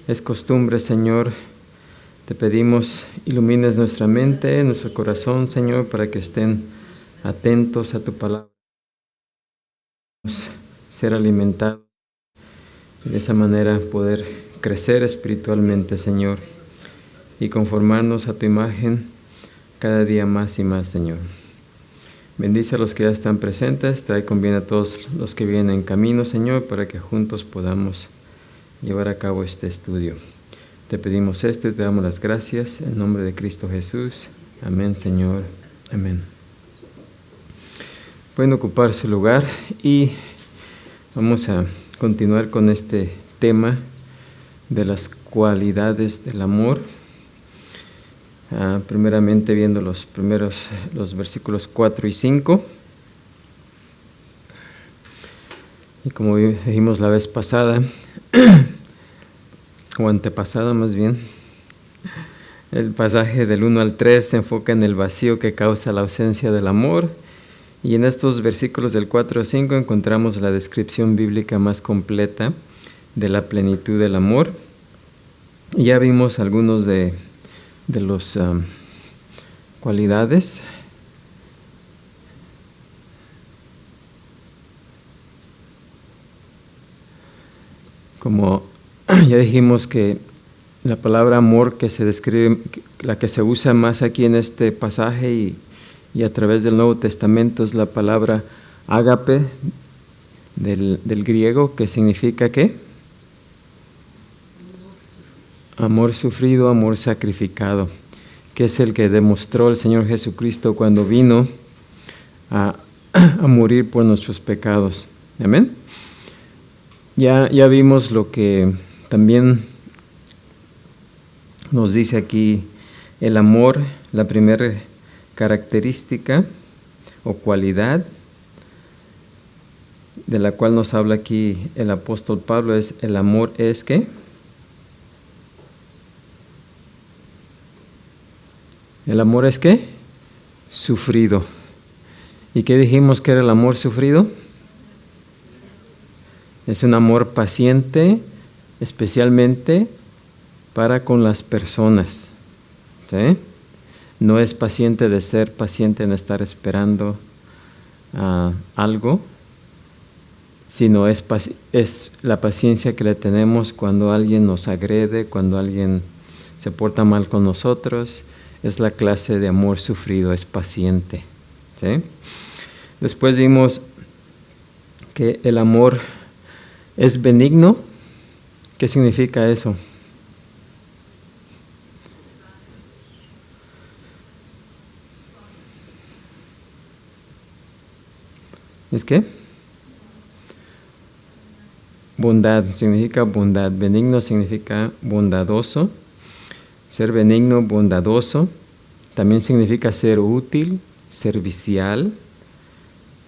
es costumbre, Señor, te pedimos ilumines nuestra mente, nuestro corazón, Señor, para que estén atentos a tu palabra, ser alimentados y de esa manera poder crecer espiritualmente, Señor, y conformarnos a tu imagen cada día más y más, Señor. Bendice a los que ya están presentes, trae con bien a todos los que vienen en camino, Señor, para que juntos podamos llevar a cabo este estudio. Te pedimos esto y te damos las gracias en nombre de Cristo Jesús. Amén, Señor. Amén. Pueden ocupar su lugar y vamos a continuar con este tema de las cualidades del amor. Primeramente viendo los versículos 4 y 5. Y como dijimos la vez pasada, o antepasada más bien, el pasaje del 1 al 3 se enfoca en el vacío que causa la ausencia del amor, y en estos versículos del 4 a 5 encontramos la descripción bíblica más completa de la plenitud del amor. Y ya vimos algunos de las cualidades. Como ya dijimos que la palabra amor que se describe, la que se usa más aquí en este pasaje y a través del Nuevo Testamento es la palabra ágape del griego, que significa ¿qué? Amor sufrido, amor sacrificado, que es el que demostró el Señor Jesucristo cuando vino a morir por nuestros pecados. Amén. Ya vimos lo que también nos dice aquí el amor, la primera característica o cualidad de la cual nos habla aquí el apóstol Pablo es el amor es ¿qué? ¿El amor es qué? Sufrido. ¿Y qué dijimos que era el amor sufrido? Es un amor paciente, especialmente para con las personas. ¿Sí? No es paciente de ser paciente en estar esperando algo, sino es la paciencia que le tenemos cuando alguien nos agrede, cuando alguien se porta mal con nosotros. Es la clase de amor sufrido, es paciente. ¿Sí? Después vimos que el amor es benigno. ¿Qué significa eso? ¿Es qué? Bondad, significa bondad. Benigno significa bondadoso. Ser benigno, bondadoso, también significa ser útil, servicial,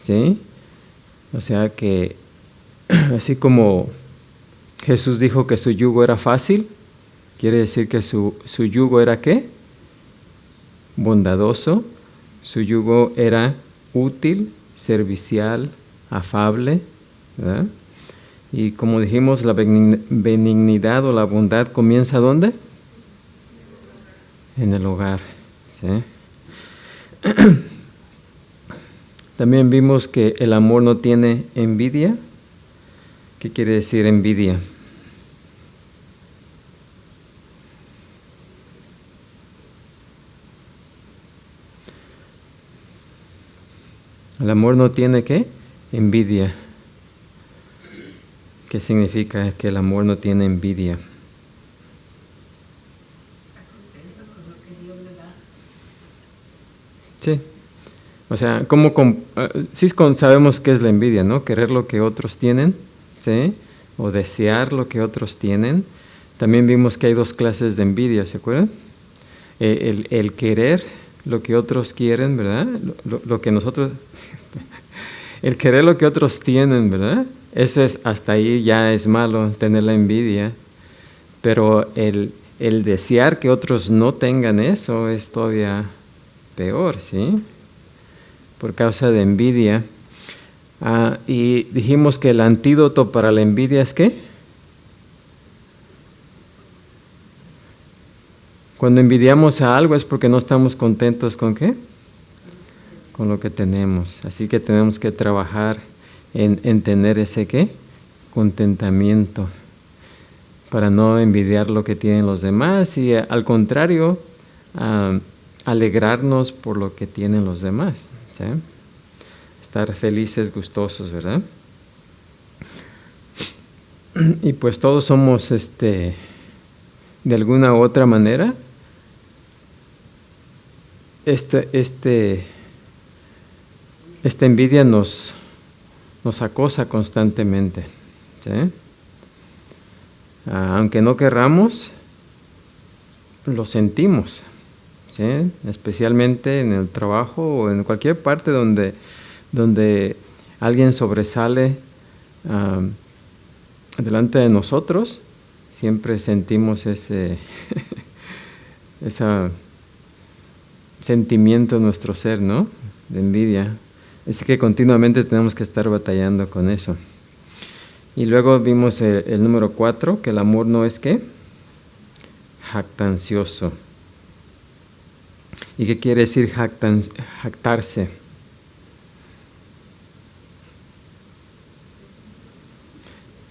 ¿sí? O sea que, así como Jesús dijo que su yugo era fácil, quiere decir que su yugo era ¿qué? Bondadoso, su yugo era útil, servicial, afable, ¿verdad? Y como dijimos, la benignidad o la bondad comienza ¿dónde? En el hogar. ¿Sí? También vimos que el amor no tiene envidia. ¿Qué quiere decir envidia? El amor no tiene ¿qué? Envidia. ¿Qué significa que el amor no tiene envidia? Sí, o sea, sí sabemos qué es la envidia, ¿no? Querer lo que otros tienen, ¿sí? O desear lo que otros tienen. También vimos que hay dos clases de envidia, ¿se acuerdan? El querer lo que otros quieren, ¿verdad? Lo que nosotros... el querer lo que otros tienen, ¿verdad? Eso es, hasta ahí ya es malo, tener la envidia. Pero el desear que otros no tengan eso es todavía peor, ¿sí? Por causa de envidia. Y dijimos que el antídoto para la envidia es ¿qué? Cuando envidiamos a algo es porque no estamos contentos con ¿qué? Con lo que tenemos. Así que tenemos que trabajar en tener ese ¿qué? Contentamiento, para no envidiar lo que tienen los demás y al contrario, alegrarnos por lo que tienen los demás, ¿sí? Estar felices, gustosos, ¿verdad? Y pues todos somos, de alguna u otra manera, esta envidia nos acosa constantemente, ¿sí? Aunque no querramos, lo sentimos, ¿sí? Especialmente en el trabajo o en cualquier parte donde alguien sobresale delante de nosotros, siempre sentimos ese sentimiento en nuestro ser, ¿no? De envidia. Así que continuamente tenemos que estar batallando con eso. Y luego vimos el número 4, que el amor no es ¿qué? Jactancioso. ¿Y qué quiere decir jactarse?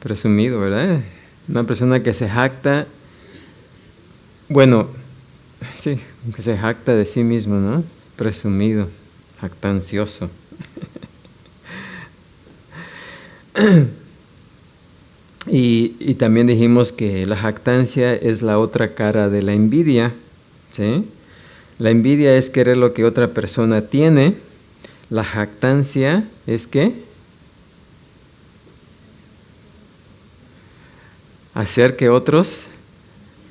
Presumido, ¿verdad? Una persona que se jacta, bueno, sí, que se jacta de sí mismo, ¿no? Presumido, jactancioso. Y también dijimos que la jactancia es la otra cara de la envidia, ¿sí? La envidia es querer lo que otra persona tiene. La jactancia es ¿qué? Hacer que otros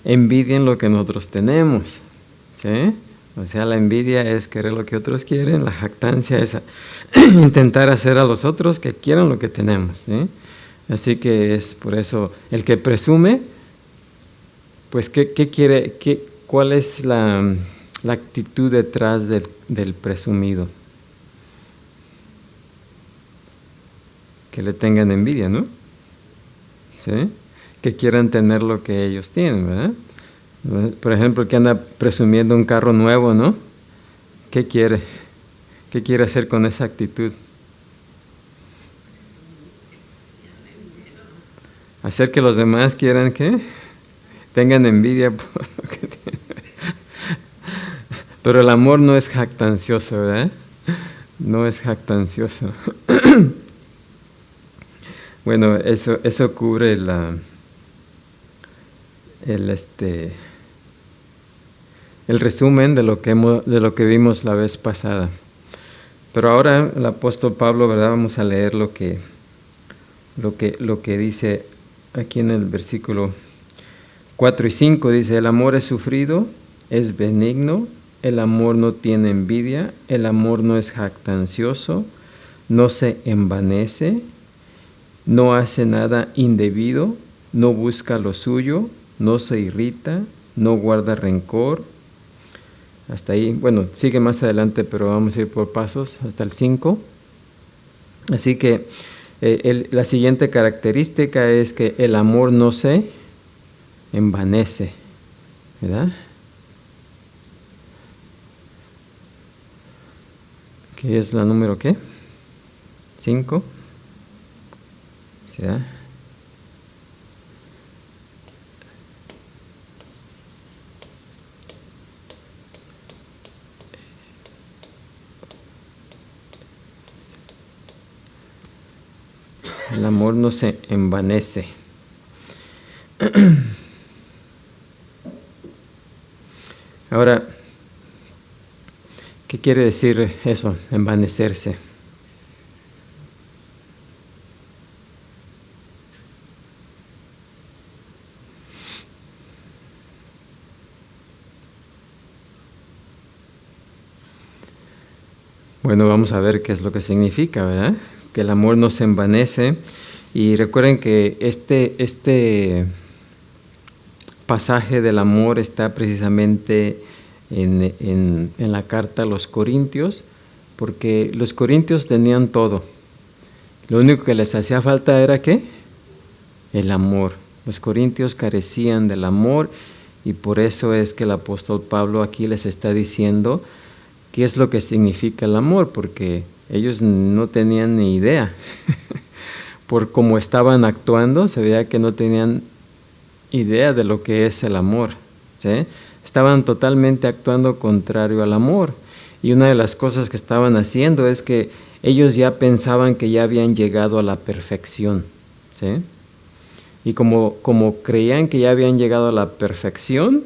envidien lo que nosotros tenemos, ¿sí? O sea, la envidia es querer lo que otros quieren, la jactancia es intentar hacer a los otros que quieran lo que tenemos, ¿sí? Así que es por eso, el que presume, pues ¿qué quiere? ¿Cuál es la actitud detrás del presumido? Que le tengan envidia, ¿no? ¿Sí? Que quieran tener lo que ellos tienen, ¿verdad? Por ejemplo, el que anda presumiendo un carro nuevo, ¿no? ¿Qué quiere? ¿Qué quiere hacer con esa actitud? Hacer que los demás quieran ¿qué? Tengan envidia por lo que tienen. Pero el amor no es jactancioso, ¿verdad? No es jactancioso. Bueno, eso cubre el resumen de lo que vimos la vez pasada. Pero ahora el apóstol Pablo, ¿verdad? Vamos a leer lo que dice aquí en el versículo 4 y 5. Dice: el amor es sufrido, es benigno, el amor no tiene envidia, el amor no es jactancioso, no se envanece, no hace nada indebido, no busca lo suyo, no se irrita, no guarda rencor. Hasta ahí, bueno, sigue más adelante, pero vamos a ir por pasos hasta el 5. Así que la siguiente característica es que el amor no se envanece, ¿verdad? ¿Qué es la número qué? 5. ¿Sí? El amor no se envanece. Ahora, ¿qué quiere decir eso, envanecerse? Bueno, vamos a ver qué es lo que significa, ¿verdad? Que el amor no se envanece. Y recuerden que este pasaje del amor está precisamente en la carta a los Corintios, porque los Corintios tenían todo. Lo único que les hacía falta era ¿qué? El amor. Los Corintios carecían del amor Y por eso es que el apóstol Pablo aquí les está diciendo qué es lo que significa el amor, porque ellos no tenían ni idea. Por cómo estaban actuando, se veía que no tenían idea de lo que es el amor, ¿sí? Estaban totalmente actuando contrario al amor. Y una de las cosas que estaban haciendo es que ellos ya pensaban que ya habían llegado a la perfección, ¿sí? Y como creían que ya habían llegado a la perfección,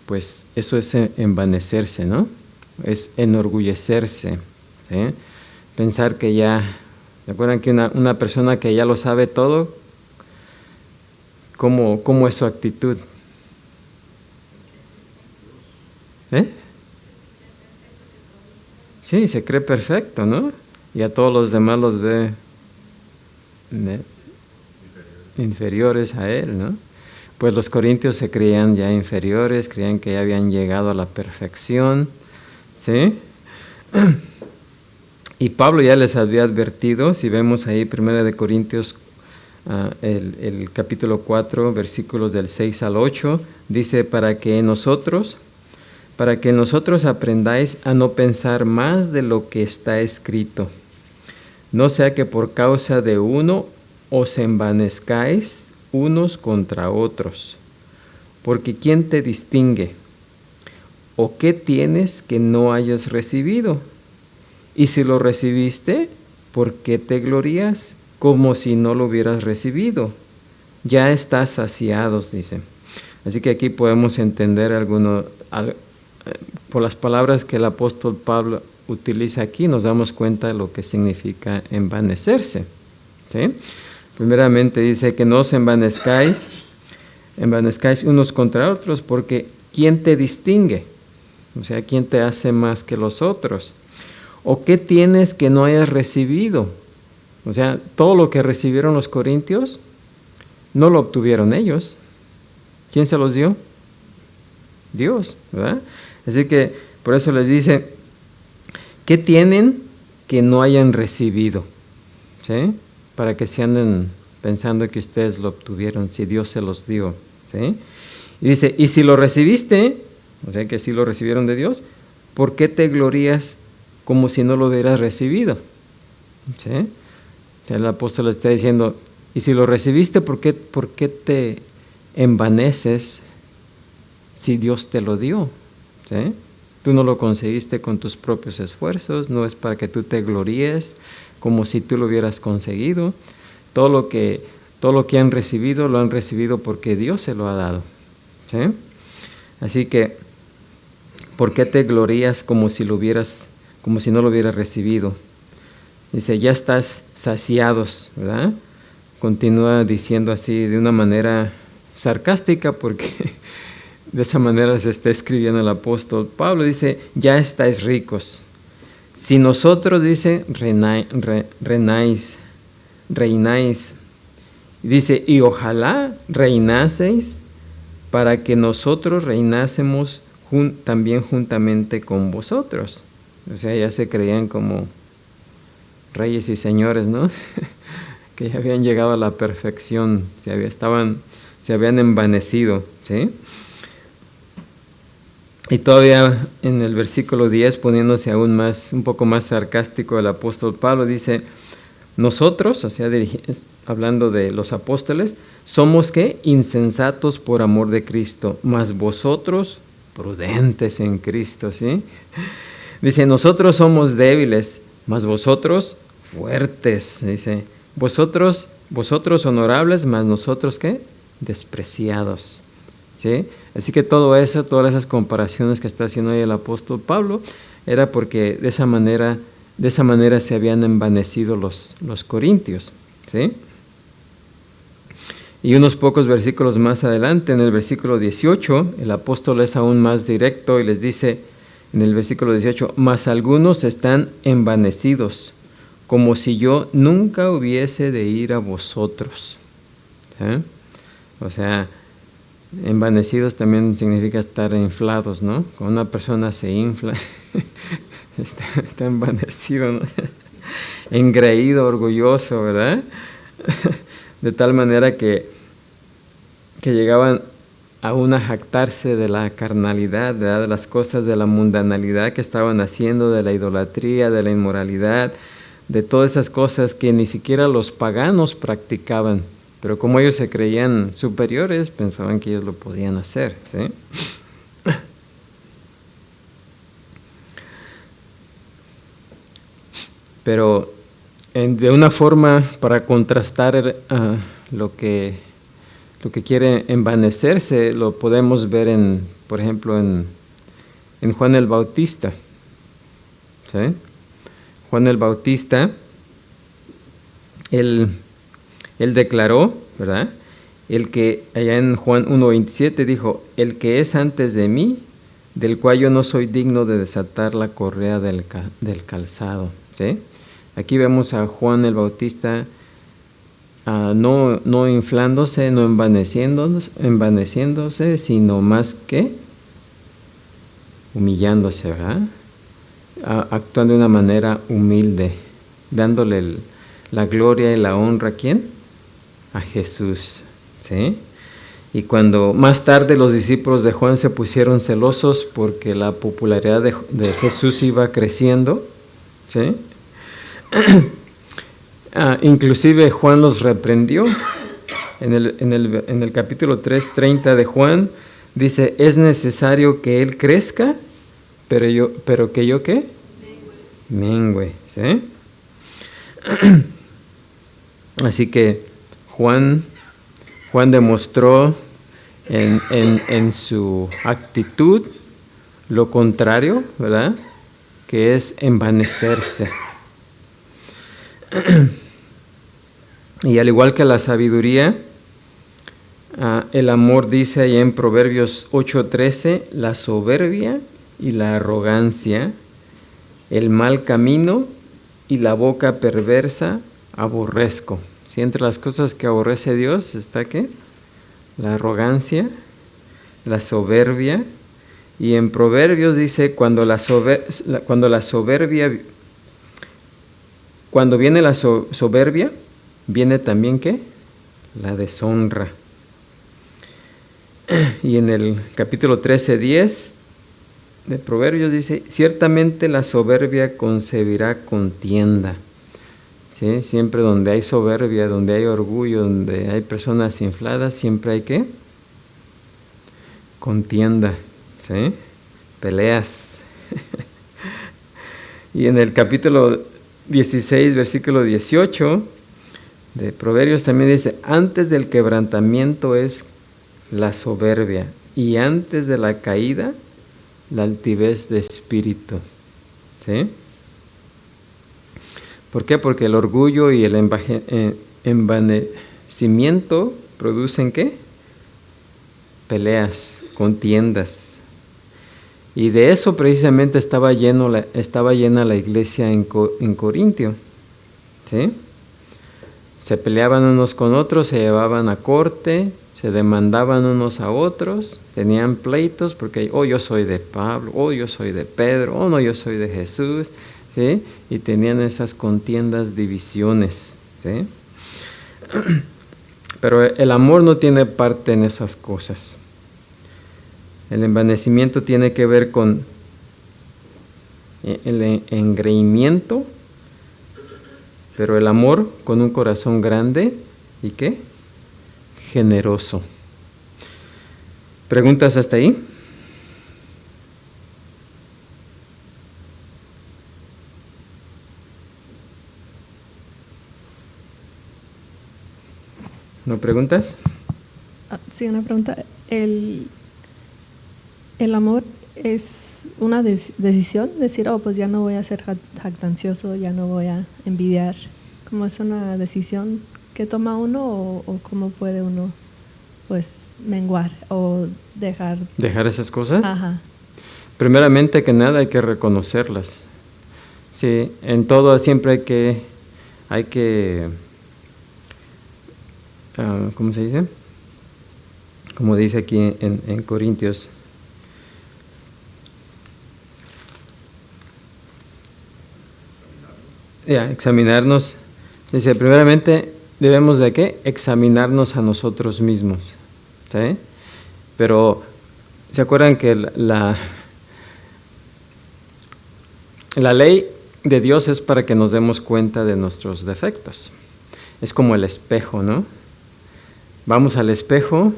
pues eso es envanecerse, ¿no? Es enorgullecerse, ¿sí? Pensar que ya... ¿Se acuerdan que una persona que ya lo sabe todo, cómo es su actitud? Sí, se cree perfecto, ¿no? Y a todos los demás los ve inferiores a él, ¿no? Pues los corintios se creían ya inferiores, creían que ya habían llegado a la perfección, ¿sí? Y Pablo ya les había advertido, si vemos ahí 1 de Corintios, el capítulo 4, versículos del 6 al 8, dice, para que nosotros aprendáis a no pensar más de lo que está escrito, no sea que por causa de uno os envanezcáis unos contra otros, porque ¿quién te distingue? ¿O qué tienes que no hayas recibido? Y si lo recibiste, ¿por qué te glorías como si no lo hubieras recibido? Ya estás saciados, dice. Así que aquí podemos entender por las palabras que el apóstol Pablo utiliza aquí, nos damos cuenta de lo que significa envanecerse, ¿sí? Primeramente dice que no os envanezcáis unos contra otros, porque ¿quién te distingue? O sea, ¿quién te hace más que los otros? ¿O qué tienes que no hayas recibido? O sea, todo lo que recibieron los corintios, no lo obtuvieron ellos. ¿Quién se los dio? Dios, ¿verdad? Así que por eso les dice, ¿qué tienen que no hayan recibido? ¿Sí? Para que se anden pensando que ustedes lo obtuvieron, si Dios se los dio, ¿sí? Y dice, y si lo recibiste, o sea que si lo recibieron de Dios, ¿por qué te glorías como si no lo hubieras recibido? ¿Sí? O sea, el apóstol está diciendo, y si lo recibiste, ¿por qué te envaneces si Dios te lo dio? ¿Sí? Tú no lo conseguiste con tus propios esfuerzos, no es para que tú te gloríes como si tú lo hubieras conseguido. Todo lo que han recibido, lo han recibido porque Dios se lo ha dado, ¿sí? Así que, ¿por qué te glorías como si no lo hubieras recibido? Dice, ya estás saciados, ¿verdad? Continúa diciendo así de una manera sarcástica, porque de esa manera se está escribiendo el apóstol Pablo. Dice, ya estáis ricos. Si nosotros, dice, reináis. Dice, y ojalá reinaseis para que nosotros reinásemos también juntamente con vosotros. O sea, ya se creían como reyes y señores, ¿no? Que ya habían llegado a la perfección, se habían envanecido, ¿sí? Y todavía en el versículo 10, poniéndose aún más, un poco más sarcástico, el apóstol Pablo dice, nosotros, o sea, hablando de los apóstoles, somos ¿qué? Insensatos por amor de Cristo, mas vosotros prudentes en Cristo, ¿sí? Dice, nosotros somos débiles, mas vosotros fuertes, dice, vosotros honorables, mas nosotros ¿qué? Despreciados, ¿sí? Así que todas esas comparaciones que está haciendo ahí el apóstol Pablo, era porque de esa manera se habían envanecido los corintios, ¿sí? Y unos pocos versículos más adelante, en el versículo 18, el apóstol es aún más directo y les dice en el versículo 18, mas algunos están envanecidos, como si yo nunca hubiese de ir a vosotros, ¿sí? O sea, envanecidos también significa estar inflados, ¿no? Cuando una persona se infla, está envanecido, ¿no? Engreído, orgulloso, ¿verdad? De tal manera que llegaban aún a jactarse de la carnalidad, ¿verdad? De las cosas de la mundanalidad que estaban haciendo, de la idolatría, de la inmoralidad, de todas esas cosas que ni siquiera los paganos practicaban. Pero como ellos se creían superiores, pensaban que ellos lo podían hacer, ¿sí? Pero de una forma para contrastar lo que quiere envanecerse, lo podemos ver por ejemplo, en Juan el Bautista. ¿Sí? Juan el Bautista, él declaró, ¿verdad? El que, allá en Juan 1:27 dijo, el que es antes de mí, del cual yo no soy digno de desatar la correa del calzado. ¿Sí? Aquí vemos a Juan el Bautista no inflándose, no envaneciéndose, sino más que humillándose, ¿verdad? Actuando de una manera humilde, dándole la gloria y la honra, ¿a quién? A Jesús, ¿sí? Y cuando más tarde los discípulos de Juan se pusieron celosos porque la popularidad de Jesús iba creciendo, ¿sí? Inclusive Juan los reprendió. En el capítulo 3:30 de Juan dice, es necesario que Él crezca, pero que yo ¿qué? Mengüe. ¿Sí? Así que Juan demostró en su actitud lo contrario, ¿verdad? Que es envanecerse. Y al igual que la sabiduría, el amor dice ahí en Proverbios 8:13, la soberbia y la arrogancia, el mal camino y la boca perversa aborrezco. Si entre las cosas que aborrece Dios está ¿qué? La arrogancia, la soberbia, y en Proverbios dice cuando viene la soberbia, viene también ¿qué? La deshonra. Y en el capítulo 13:10 de Proverbios dice, ciertamente la soberbia concebirá contienda. ¿Sí? Siempre donde hay soberbia, donde hay orgullo, donde hay personas infladas, siempre hay ¿qué? Contienda, ¿sí? Peleas. Y en el capítulo 16, versículo 18 de Proverbios también dice, antes del quebrantamiento es la soberbia y antes de la caída la altivez de espíritu. ¿Sí? ¿Por qué? Porque el orgullo y el envanecimiento producen ¿qué? Peleas, contiendas. Y de eso precisamente estaba llena la iglesia en Corintio. ¿Sí? Se peleaban unos con otros, se llevaban a corte, se demandaban unos a otros, tenían pleitos porque yo soy de Pablo, yo soy de Pedro, no, yo soy de Jesús, ¿sí? Y tenían esas contiendas, divisiones, ¿sí? Pero el amor no tiene parte en esas cosas. El envanecimiento tiene que ver con el engreimiento, pero el amor con un corazón grande y ¿qué? Generoso. ¿Preguntas hasta ahí? ¿No preguntas? Sí, una pregunta. ¿El amor es una decisión? Decir, pues ya no voy a ser jactancioso, ya no voy a envidiar. ¿Cómo es una decisión que toma uno o cómo puede uno pues menguar o dejar esas cosas? Ajá. Primeramente que nada hay que reconocerlas. Sí, en todo siempre hay que ¿cómo se dice? Como dice aquí en Corintios. Examinarnos. Dice, primeramente debemos de ¿qué? Examinarnos a nosotros mismos. ¿Sí? Pero, ¿se acuerdan que la ley de Dios es para que nos demos cuenta de nuestros defectos? Es como el espejo, ¿no? Vamos al espejo,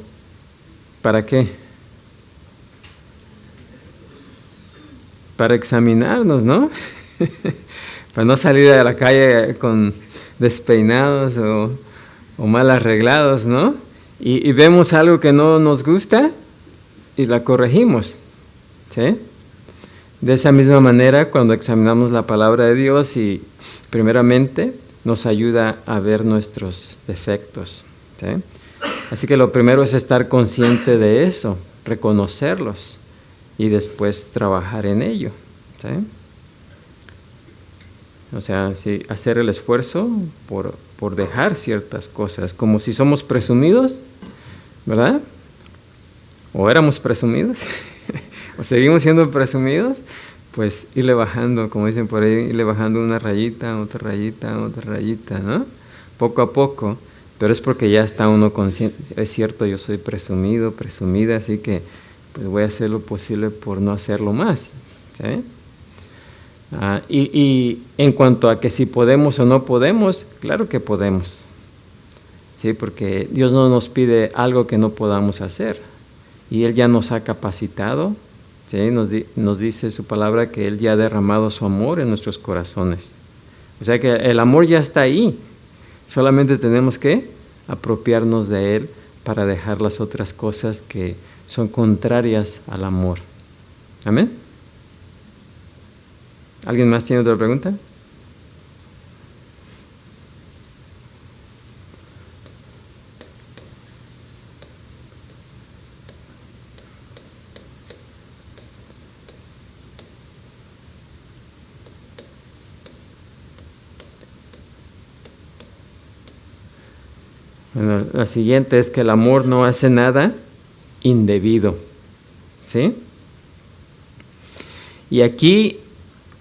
¿para qué? Para examinarnos, ¿no? Para no salir a la calle con despeinados o mal arreglados, ¿no? Y vemos algo que no nos gusta y la corregimos, ¿sí? De esa misma manera, cuando examinamos la palabra de Dios y primeramente nos ayuda a ver nuestros defectos, ¿sí? Así que lo primero es estar consciente de eso, reconocerlos y después trabajar en ello, ¿sí? O sea, sí, hacer el esfuerzo por dejar ciertas cosas, como si somos presumidos, ¿verdad? O éramos presumidos, o seguimos siendo presumidos, pues irle bajando, como dicen por ahí, irle bajando una rayita, otra rayita, otra rayita, ¿no? Poco a poco, pero es porque ya está uno consciente. Es cierto, yo soy presumido, presumida, así que pues voy a hacer lo posible por no hacerlo más, ¿sí? Y en cuanto a que si podemos o no podemos, claro que podemos, ¿sí? Porque Dios no nos pide algo que no podamos hacer, y Él ya nos ha capacitado, ¿sí? Nos dice su palabra que Él ya ha derramado su amor en nuestros corazones. O sea que el amor ya está ahí, solamente tenemos que apropiarnos de Él para dejar las otras cosas que son contrarias al amor. ¿Amén? ¿Alguien más tiene otra pregunta? Bueno, la siguiente es que el amor no hace nada indebido, ¿sí? Y aquí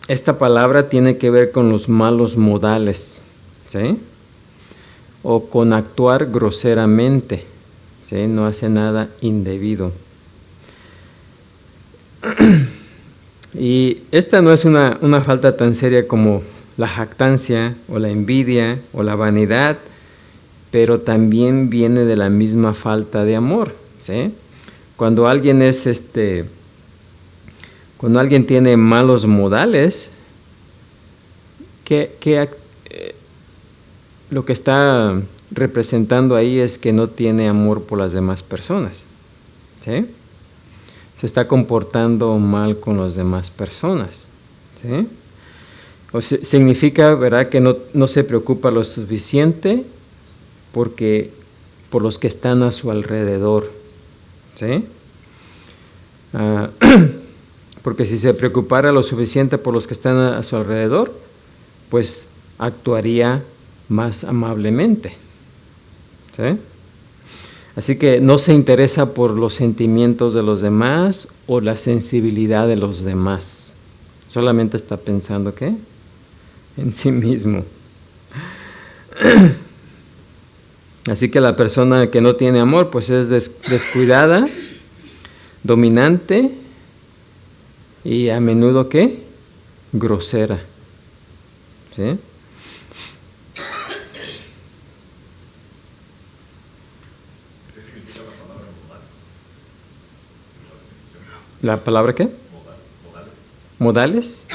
esta palabra tiene que ver con los malos modales, ¿sí? O con actuar groseramente, ¿sí? No hace nada indebido. Y esta no es una falta tan seria como la jactancia o la envidia o la vanidad, pero también viene de la misma falta de amor, ¿sí? Cuando alguien cuando alguien tiene malos modales, lo que está representando ahí es que no tiene amor por las demás personas, ¿sí? Se está comportando mal con las demás personas, ¿sí? Significa, ¿verdad?, que no se preocupa lo suficiente por los que están a su alrededor, ¿sí? Porque si se preocupara lo suficiente por los que están a su alrededor, pues actuaría más amablemente, ¿sí? Así que no se interesa por los sentimientos de los demás o la sensibilidad de los demás. Solamente está pensando, ¿qué? En sí mismo. Así que la persona que no tiene amor, pues es descuidada, dominante y a menudo, ¿qué? Grosera, ¿sí? ¿La palabra qué? Modales.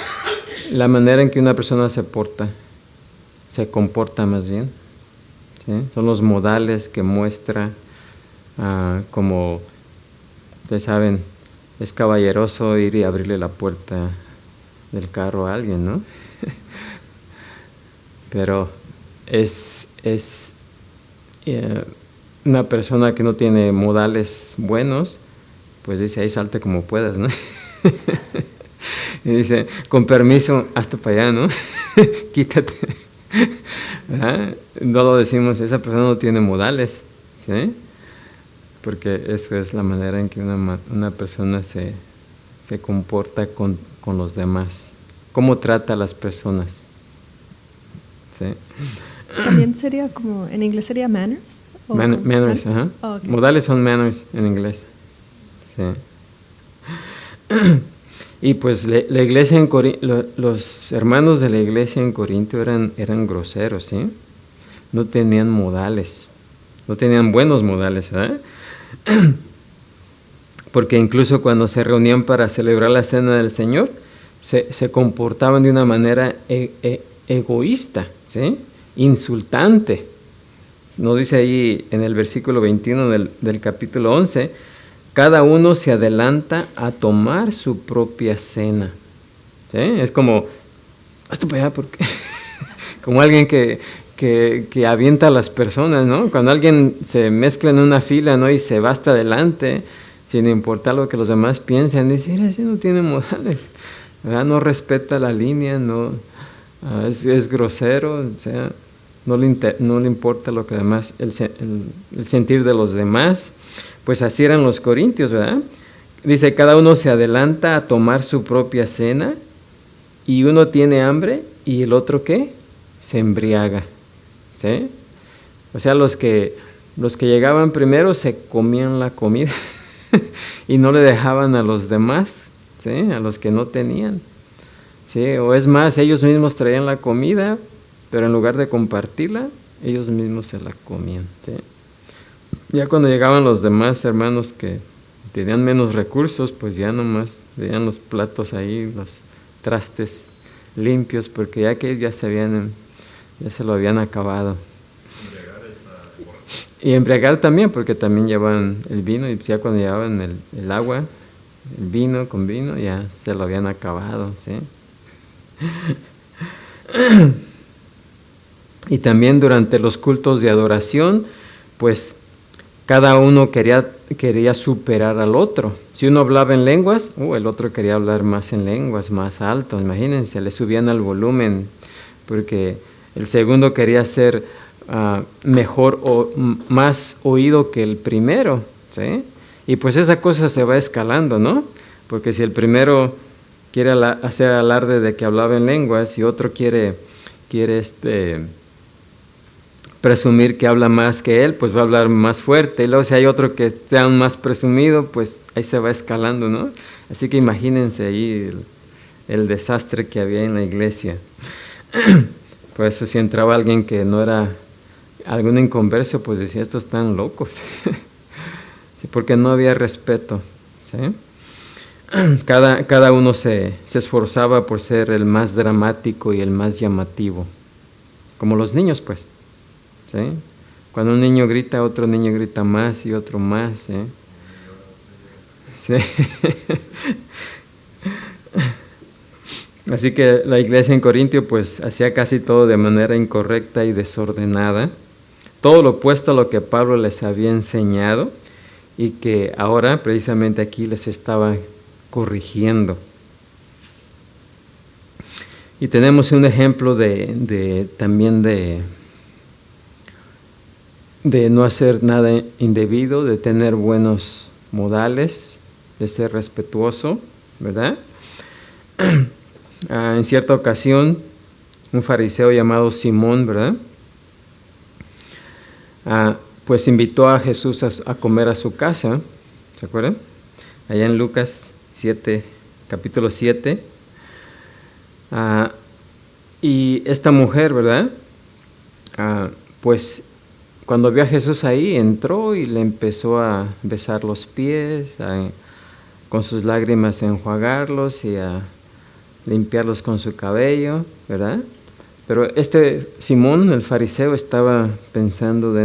La manera en que una persona se comporta más bien, ¿sí? Son los modales que muestra, como ustedes saben, es caballeroso ir y abrirle la puerta del carro a alguien, ¿no? Pero es una persona que no tiene modales buenos, pues dice, ahí salte como puedas, ¿no? Y dice, con permiso, hasta para allá, ¿no? Quítate. ¿Verdad? No lo decimos, esa persona no tiene modales, ¿sí? Porque eso es la manera en que una persona se comporta con los demás. ¿Cómo trata a las personas? ¿Sí? También sería como, en inglés sería manners. Manners, ajá. Oh, okay. Modales son manners en inglés. Sí. Y pues la iglesia en los hermanos de la iglesia en Corinto eran groseros, ¿sí? No tenían modales, no tenían buenos modales, ¿verdad? Porque incluso cuando se reunían para celebrar la cena del Señor, se comportaban de una manera egoísta, ¿sí? Insultante. Nos dice ahí en el versículo 21 del capítulo 11, cada uno se adelanta a tomar su propia cena. ¿Sí? Es como, hazte para allá, porque como alguien que avienta a las personas, ¿no? Cuando alguien se mezcla en una fila, ¿no? Y se va hasta adelante, sin importar lo que los demás piensen, dice, ese no tiene modales, ¿verdad? No respeta la línea, no, es grosero, o sea, no le importa lo que demás, el sentir de los demás. Pues así eran los corintios, ¿verdad? Dice, cada uno se adelanta a tomar su propia cena y uno tiene hambre y el otro, ¿qué? Se embriaga, ¿sí? O sea, los que llegaban primero se comían la comida y no le dejaban a los demás, ¿sí? A los que no tenían, ¿sí? O es más, ellos mismos traían la comida, pero en lugar de compartirla, ellos mismos se la comían, ¿sí? Ya cuando llegaban los demás hermanos que tenían menos recursos, pues ya nomás veían los platos ahí, los trastes limpios, porque ya que ellos ya se lo habían acabado. Y embriagar también, porque también llevaban el vino, y ya cuando llevaban el agua, el vino con vino, ya se lo habían acabado, ¿sí? Y también durante los cultos de adoración, pues cada uno quería superar al otro. Si uno hablaba en lenguas, el otro quería hablar más en lenguas, más alto. Imagínense, le subían al volumen, porque el segundo quería ser mejor o más oído que el primero, ¿sí? Y pues esa cosa se va escalando, ¿no? Porque si el primero quiere hacer alarde de que hablaba en lenguas y otro quiere presumir que habla más que él, pues va a hablar más fuerte. Y luego si hay otro que sea aún más presumido, pues ahí se va escalando, ¿no? Así que imagínense ahí el desastre que había en la iglesia. Por eso si entraba alguien que no era algún inconverso, pues decía, estos están locos. Sí, porque no había respeto, ¿sí? Cada uno se esforzaba por ser el más dramático y el más llamativo. Como los niños, pues. ¿Sí? Cuando un niño grita, otro niño grita más y otro más, ¿sí? Sí. Así que la iglesia en Corintio pues hacía casi todo de manera incorrecta y desordenada, todo lo opuesto a lo que Pablo les había enseñado y que ahora precisamente aquí les estaba corrigiendo. Y tenemos un ejemplo también de no hacer nada indebido, de tener buenos modales, de ser respetuoso, ¿verdad? En cierta ocasión, un fariseo llamado Simón, ¿verdad? Pues invitó a Jesús a comer a su casa, ¿se acuerdan? Allá en Lucas 7, capítulo 7. Y esta mujer, ¿verdad? Pues cuando vio a Jesús ahí, entró y le empezó a besar los pies, con sus lágrimas a enjuagarlos y a limpiarlos con su cabello, ¿verdad? Pero Simón, el fariseo, estaba pensando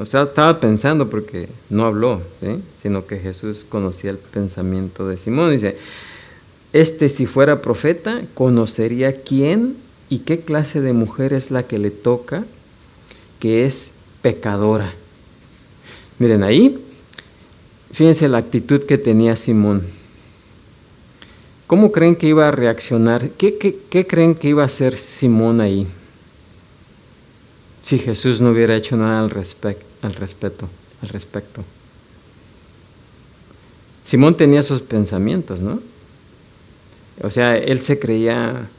estaba pensando porque no habló, ¿sí? Sino que Jesús conocía el pensamiento de Simón. Dice, si fuera profeta, conocería quién y qué clase de mujer es la que le toca, que es pecadora. Miren ahí, fíjense la actitud que tenía Simón. ¿Cómo creen que iba a reaccionar? ¿Qué creen que iba a hacer Simón ahí? Si Jesús no hubiera hecho nada al respecto. Simón tenía sus pensamientos, ¿no? O sea, él se creía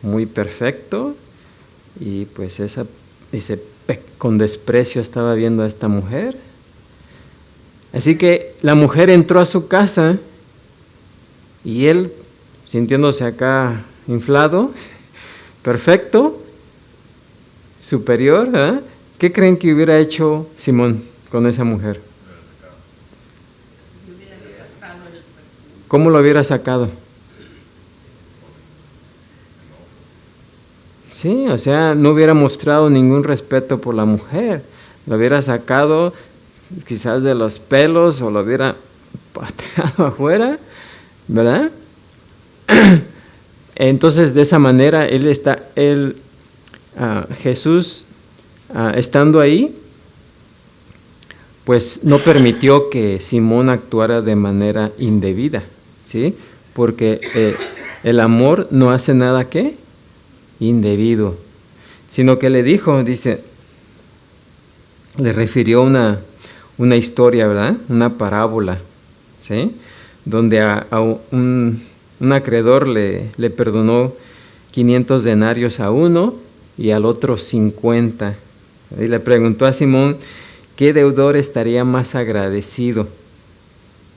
muy perfecto y pues con desprecio estaba viendo a esta mujer Así que la mujer entró a su casa y él, sintiéndose acá inflado, perfecto, superior, ¿verdad? ¿Qué creen que hubiera hecho Simón con esa mujer? ¿Cómo lo hubiera sacado? Sí, o sea, no hubiera mostrado ningún respeto por la mujer. Lo hubiera sacado quizás de los pelos o lo hubiera pateado afuera, ¿verdad? Entonces, de esa manera, Jesús, estando ahí, pues no permitió que Simón actuara de manera indebida, ¿sí? Porque el amor no hace nada, ¿qué? Indebido, sino que le dijo, dice, le refirió una historia, ¿verdad? Una parábola, ¿sí? Donde a un acreedor le perdonó 500 denarios a uno y al otro 50. Y le preguntó a Simón qué deudor estaría más agradecido.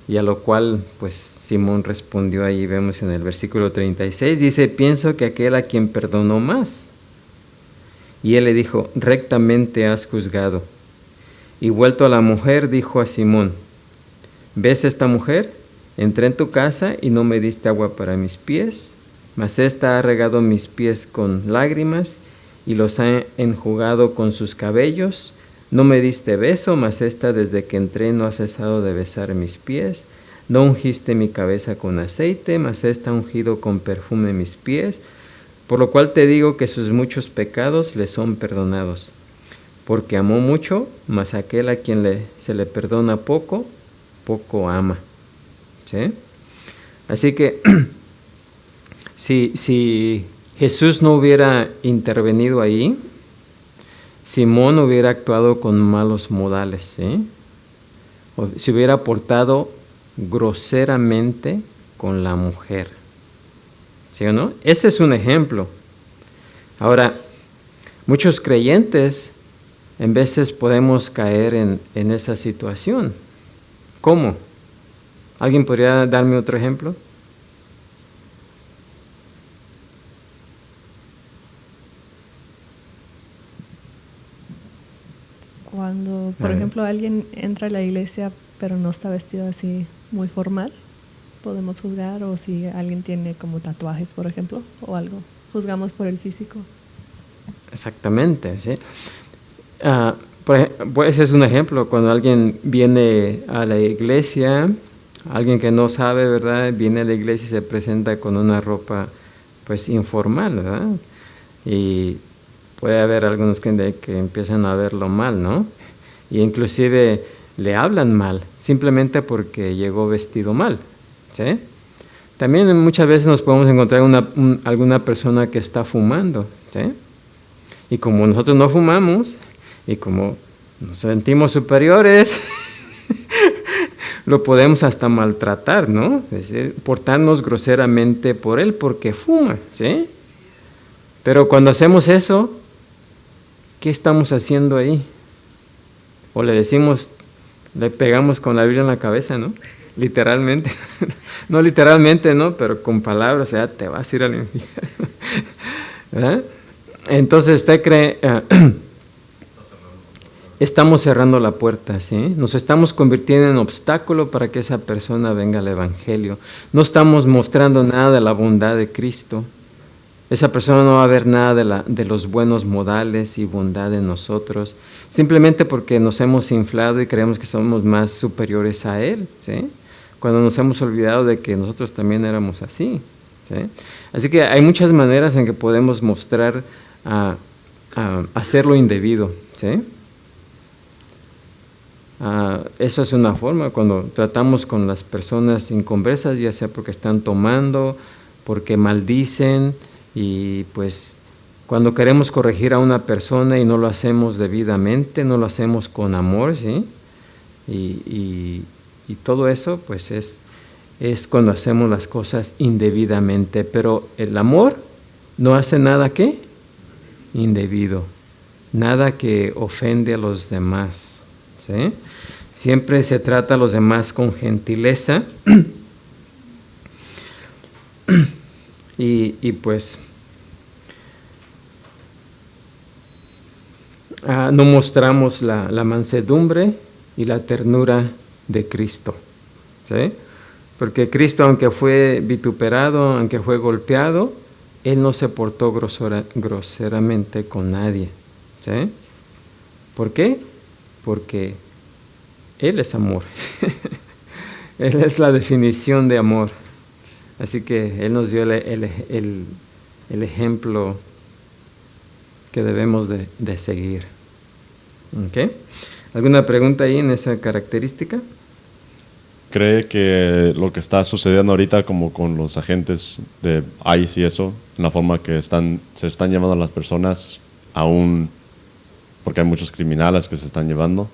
Y a lo cual, pues, Simón respondió, ahí vemos en el versículo 36, dice, pienso que aquel a quien perdonó más. Y él le dijo, rectamente has juzgado. Y vuelto a la mujer, dijo a Simón, ¿ves esta mujer? Entré en tu casa y no me diste agua para mis pies, mas ésta ha regado mis pies con lágrimas y los ha enjugado con sus cabellos. No me diste beso, mas ésta desde que entré no ha cesado de besar mis pies. No ungiste mi cabeza con aceite, mas ésta ha ungido con perfume mis pies. Por lo cual te digo que sus muchos pecados le son perdonados. Porque amó mucho, mas aquel a quien se le perdona poco, poco ama. ¿Sí? Así que si Jesús no hubiera intervenido ahí, Simón hubiera actuado con malos modales, ¿sí? O se hubiera portado groseramente con la mujer. ¿Sí o no? Ese es un ejemplo. Ahora, muchos creyentes en veces podemos caer en esa situación. ¿Cómo? ¿Alguien podría darme otro ejemplo? Cuando, por ejemplo, alguien entra a la iglesia pero no está vestido así muy formal, podemos juzgar, o si alguien tiene como tatuajes, por ejemplo, o algo, juzgamos por el físico. Exactamente, sí. Pues ese es un ejemplo, cuando alguien viene a la iglesia, alguien que no sabe, ¿verdad? Viene a la iglesia y se presenta con una ropa pues informal, ¿verdad? Y puede haber algunos que empiezan a verlo mal, ¿no? Y inclusive le hablan mal, simplemente porque llegó vestido mal, ¿sí? También muchas veces nos podemos encontrar alguna persona que está fumando, ¿sí? Y como nosotros no fumamos, y como nos sentimos superiores, lo podemos hasta maltratar, ¿no? Es decir, portarnos groseramente por él porque fuma, ¿sí? Pero cuando hacemos eso, ¿qué estamos haciendo ahí? O le decimos, le pegamos con la Biblia en la cabeza, ¿no? Literalmente. No literalmente, ¿no? Pero con palabras, o sea, te vas a ir al infierno. ¿Verdad? Entonces usted cree, estamos cerrando la puerta, ¿sí? Nos estamos convirtiendo en obstáculo para que esa persona venga al Evangelio. No estamos mostrando nada de la bondad de Cristo. Esa persona no va a ver nada de los buenos modales y bondad de nosotros, simplemente porque nos hemos inflado y creemos que somos más superiores a Él, ¿sí? Cuando nos hemos olvidado de que nosotros también éramos así, ¿sí? Así que hay muchas maneras en que podemos mostrar hacer lo indebido, ¿sí? Eso es una forma, cuando tratamos con las personas inconversas, ya sea porque están tomando, porque maldicen, y pues cuando queremos corregir a una persona y no lo hacemos debidamente, no lo hacemos con amor, ¿sí? Y todo eso pues es cuando hacemos las cosas indebidamente, pero el amor no hace nada ¿qué? Indebido, nada que ofende a los demás, ¿sí? Siempre se trata a los demás con gentileza y pues no mostramos la mansedumbre y la ternura de Cristo, ¿sí? Porque Cristo, aunque fue vituperado, aunque fue golpeado, Él no se portó groseramente con nadie, ¿sí? ¿Por qué? Porque Él es amor. Él es la definición de amor. Así que Él nos dio el ejemplo que debemos de seguir. ¿Okay? ¿Alguna pregunta ahí en esa característica? ¿Cree que lo que está sucediendo ahorita como con los agentes de ICE y eso, en la forma que se están llevando a las personas aún, porque hay muchos criminales que se están llevando,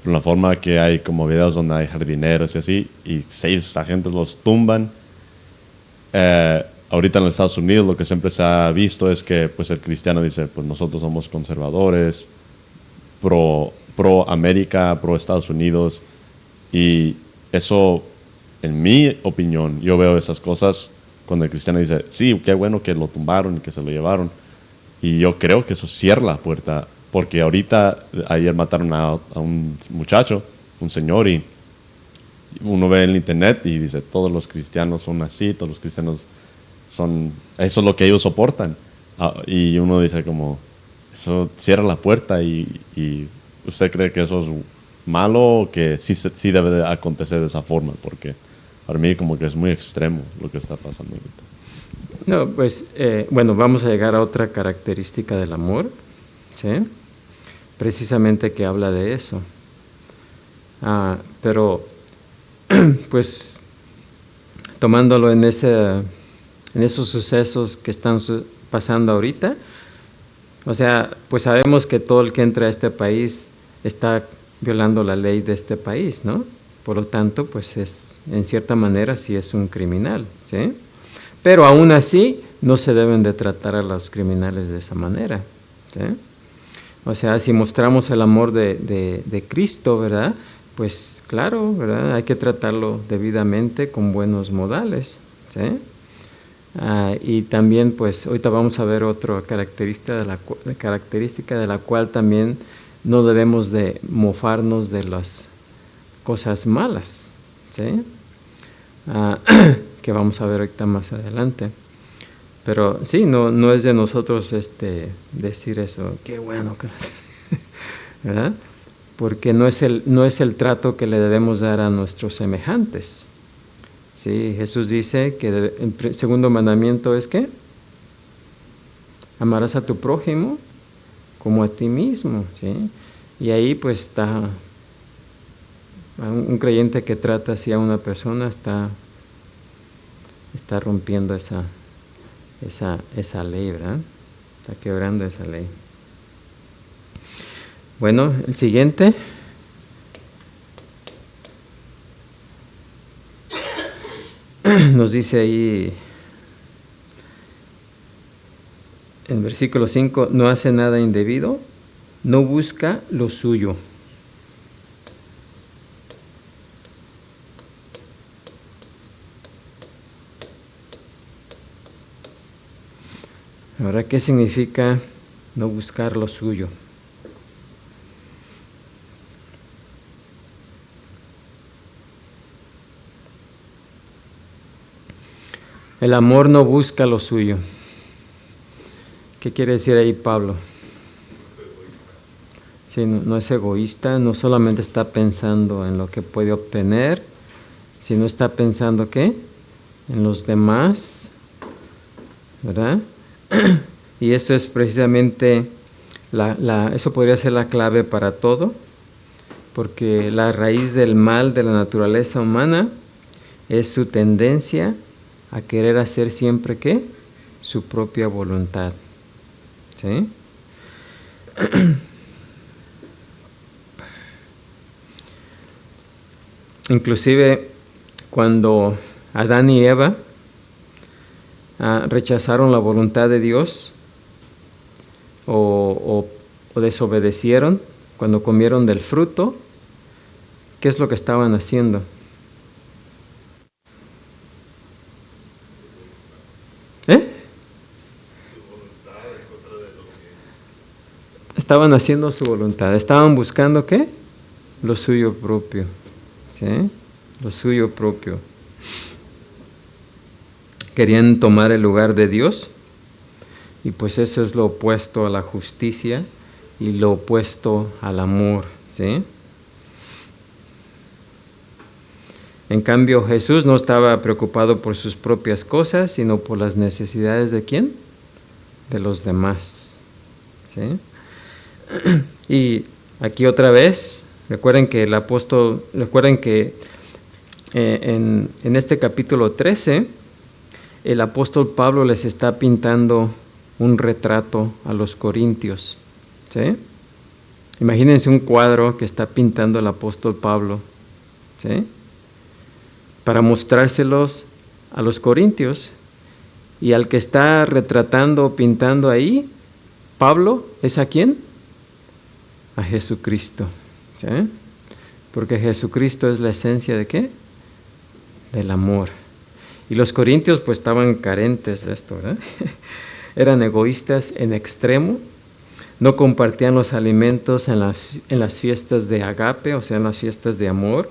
pero en la forma que hay como videos donde hay jardineros y así, y 6 agentes los tumban? Ahorita en los Estados Unidos lo que siempre se ha visto es que pues el cristiano dice, pues nosotros somos conservadores, pro América, pro Estados Unidos, y eso, en mi opinión, yo veo esas cosas cuando el cristiano dice, sí, qué bueno que lo tumbaron y que se lo llevaron, y yo creo que eso cierra la puerta, porque ahorita, ayer mataron a un muchacho, un señor, y uno ve en el internet y dice, todos los cristianos son así, todos los cristianos son, eso es lo que ellos soportan. Y uno dice como, eso cierra la puerta y ¿usted cree que eso es malo o que sí debe de acontecer de esa forma? Porque para mí como que es muy extremo lo que está pasando ahorita. No, pues, bueno, vamos a llegar a otra característica del amor, ¿sí? Precisamente que habla de eso. Pero pues tomándolo en esos sucesos que están pasando ahorita, o sea, pues sabemos que todo el que entra a este país está violando la ley de este país, ¿no? Por lo tanto, pues en cierta manera sí es un criminal, ¿sí? Pero aún así no se deben de tratar a los criminales de esa manera, ¿sí? O sea, si mostramos el amor de Cristo, ¿verdad? Pues claro, ¿verdad? Hay que tratarlo debidamente con buenos modales, ¿sí? Y también, pues, ahorita vamos a ver otra característica de la cual también no debemos de mofarnos de las cosas malas, ¿sí? Que vamos a ver ahorita más adelante. Pero sí, no es de nosotros decir eso, qué bueno, ¿verdad? Porque no es el trato que le debemos dar a nuestros semejantes. Sí, Jesús dice que el segundo mandamiento es ¿qué? Amarás a tu prójimo como a ti mismo, ¿sí? Y ahí pues está un creyente que trata así a una persona está rompiendo esa ley, ¿verdad? Está quebrando esa ley. Bueno, el siguiente. Nos dice ahí en versículo 5, no hace nada indebido, no busca lo suyo. Ahora, ¿qué significa no buscar lo suyo? El amor no busca lo suyo. ¿Qué quiere decir ahí Pablo? Sí, no es egoísta, no solamente está pensando en lo que puede obtener, sino está pensando ¿qué? En los demás, ¿verdad? Y eso es precisamente, eso podría ser la clave para todo, porque la raíz del mal de la naturaleza humana es su tendencia a querer hacer siempre ¿qué? Su propia voluntad, ¿sí? Inclusive cuando Adán y Eva rechazaron la voluntad de Dios o desobedecieron, cuando comieron del fruto, ¿qué es lo que estaban haciendo? Estaban haciendo su voluntad. Estaban buscando ¿qué? Lo suyo propio. ¿Sí? Lo suyo propio. Querían tomar el lugar de Dios. Y pues eso es lo opuesto a la justicia y lo opuesto al amor. ¿Sí? En cambio, Jesús no estaba preocupado por sus propias cosas, sino por las necesidades ¿de quién? De los demás. ¿Sí? Y aquí otra vez, recuerden que en este capítulo 13, el apóstol Pablo les está pintando un retrato a los corintios. ¿Sí? Imagínense un cuadro que está pintando el apóstol Pablo. ¿Sí? Para mostrárselos a los corintios. Y al que está retratando o pintando ahí, Pablo, ¿es a quién? A Jesucristo. ¿Sí? Porque Jesucristo es la esencia ¿de qué? Del amor. Y los corintios pues estaban carentes de esto, ¿verdad? Eran egoístas en extremo, no compartían los alimentos en las fiestas de agape, o sea, en las fiestas de amor,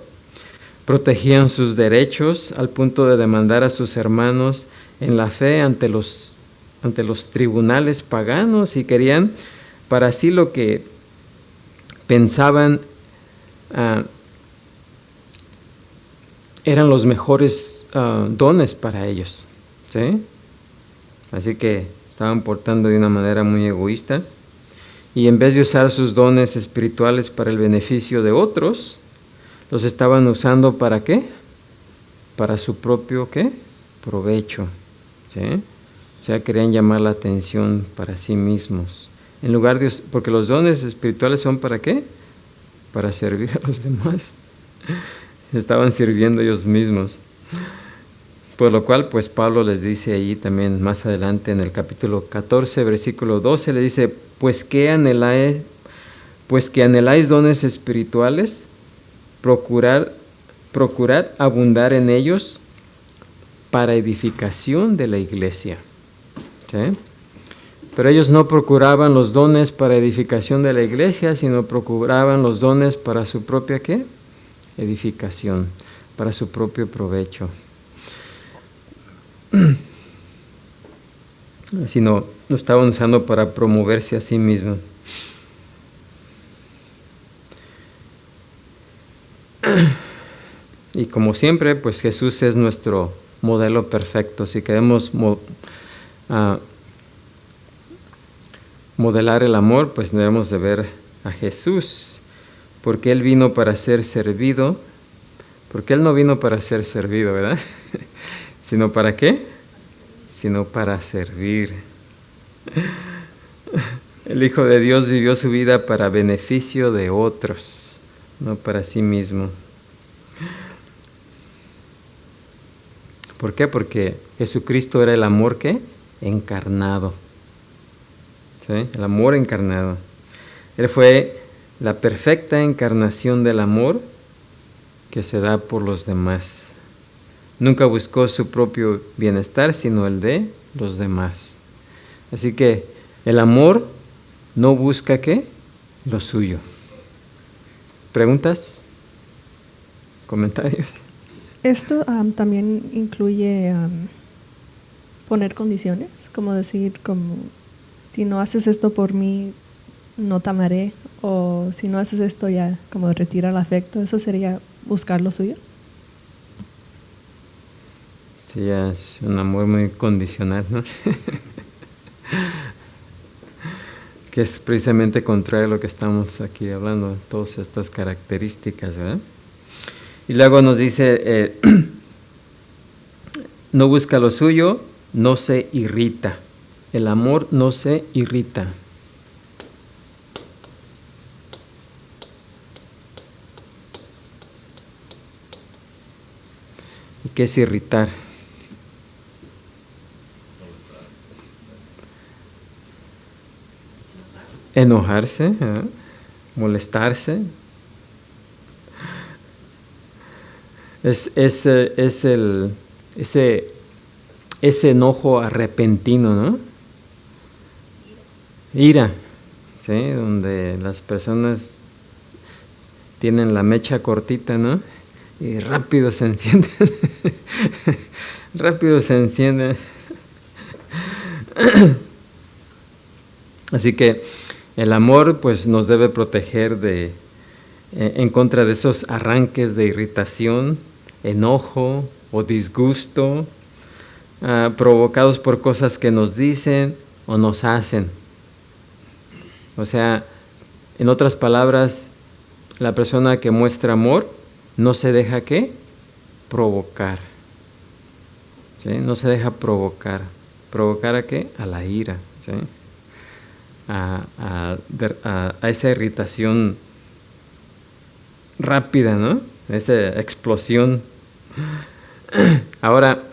protegían sus derechos al punto de demandar a sus hermanos en la fe ante los tribunales paganos y querían para sí lo que pensaban eran los mejores dones para ellos. ¿Sí? Así que estaban portando de una manera muy egoísta y en vez de usar sus dones espirituales para el beneficio de otros, los estaban usando ¿para qué? Para su propio ¿qué? Provecho. ¿Sí? O sea, querían llamar la atención para sí mismos. En lugar de, porque los dones espirituales son ¿para qué? Para servir a los demás. Estaban sirviendo ellos mismos. Por lo cual, pues Pablo les dice allí también más adelante en el capítulo 14, versículo 12, le dice, pues que anheláis dones espirituales, procurad abundar en ellos para edificación de la iglesia. ¿Sí? Pero ellos no procuraban los dones para edificación de la iglesia, sino procuraban los dones para su propia ¿qué? Edificación, para su propio provecho. Así no estaban usando para promoverse a sí mismos. Y como siempre, pues Jesús es nuestro modelo perfecto. Si queremos modelar el amor, pues debemos de ver a Jesús, porque Él vino para ser servido, porque Él no vino para ser servido, ¿verdad? ¿Sino para qué? Sino para servir. El Hijo de Dios vivió su vida para beneficio de otros, no para sí mismo. ¿Por qué? Porque Jesucristo era el amor ¿qué? Encarnado. ¿Sí? El amor encarnado. Él fue la perfecta encarnación del amor que se da por los demás. Nunca buscó su propio bienestar, sino el de los demás. Así que el amor no busca ¿qué? Lo suyo. ¿Preguntas? ¿Comentarios? Esto también incluye poner condiciones, como decir, como si no haces esto por mí, no te amaré, o si no haces esto ya, como retira el afecto. ¿Eso sería buscar lo suyo? Sí, ya es un amor muy condicional, ¿no? Que es precisamente contrario a lo que estamos aquí hablando, todas estas características, ¿verdad? Y luego nos dice, no busca lo suyo, no se irrita. El amor no se irrita. ¿Y qué es irritar? Enojarse, ¿eh? Molestarse. ese enojo repentino, ¿no? Ira, ¿sí? Donde las personas tienen la mecha cortita, ¿no? Y rápido se encienden. Rápido se encienden. Así que el amor pues nos debe proteger en contra de esos arranques de irritación, enojo o disgusto, provocados por cosas que nos dicen o nos hacen. O sea, en otras palabras, la persona que muestra amor no se deja ¿qué? Provocar. ¿Sí? No se deja provocar. ¿Provocar a qué? A la ira. ¿Sí? A esa irritación rápida, ¿no? Esa explosión. Ahora,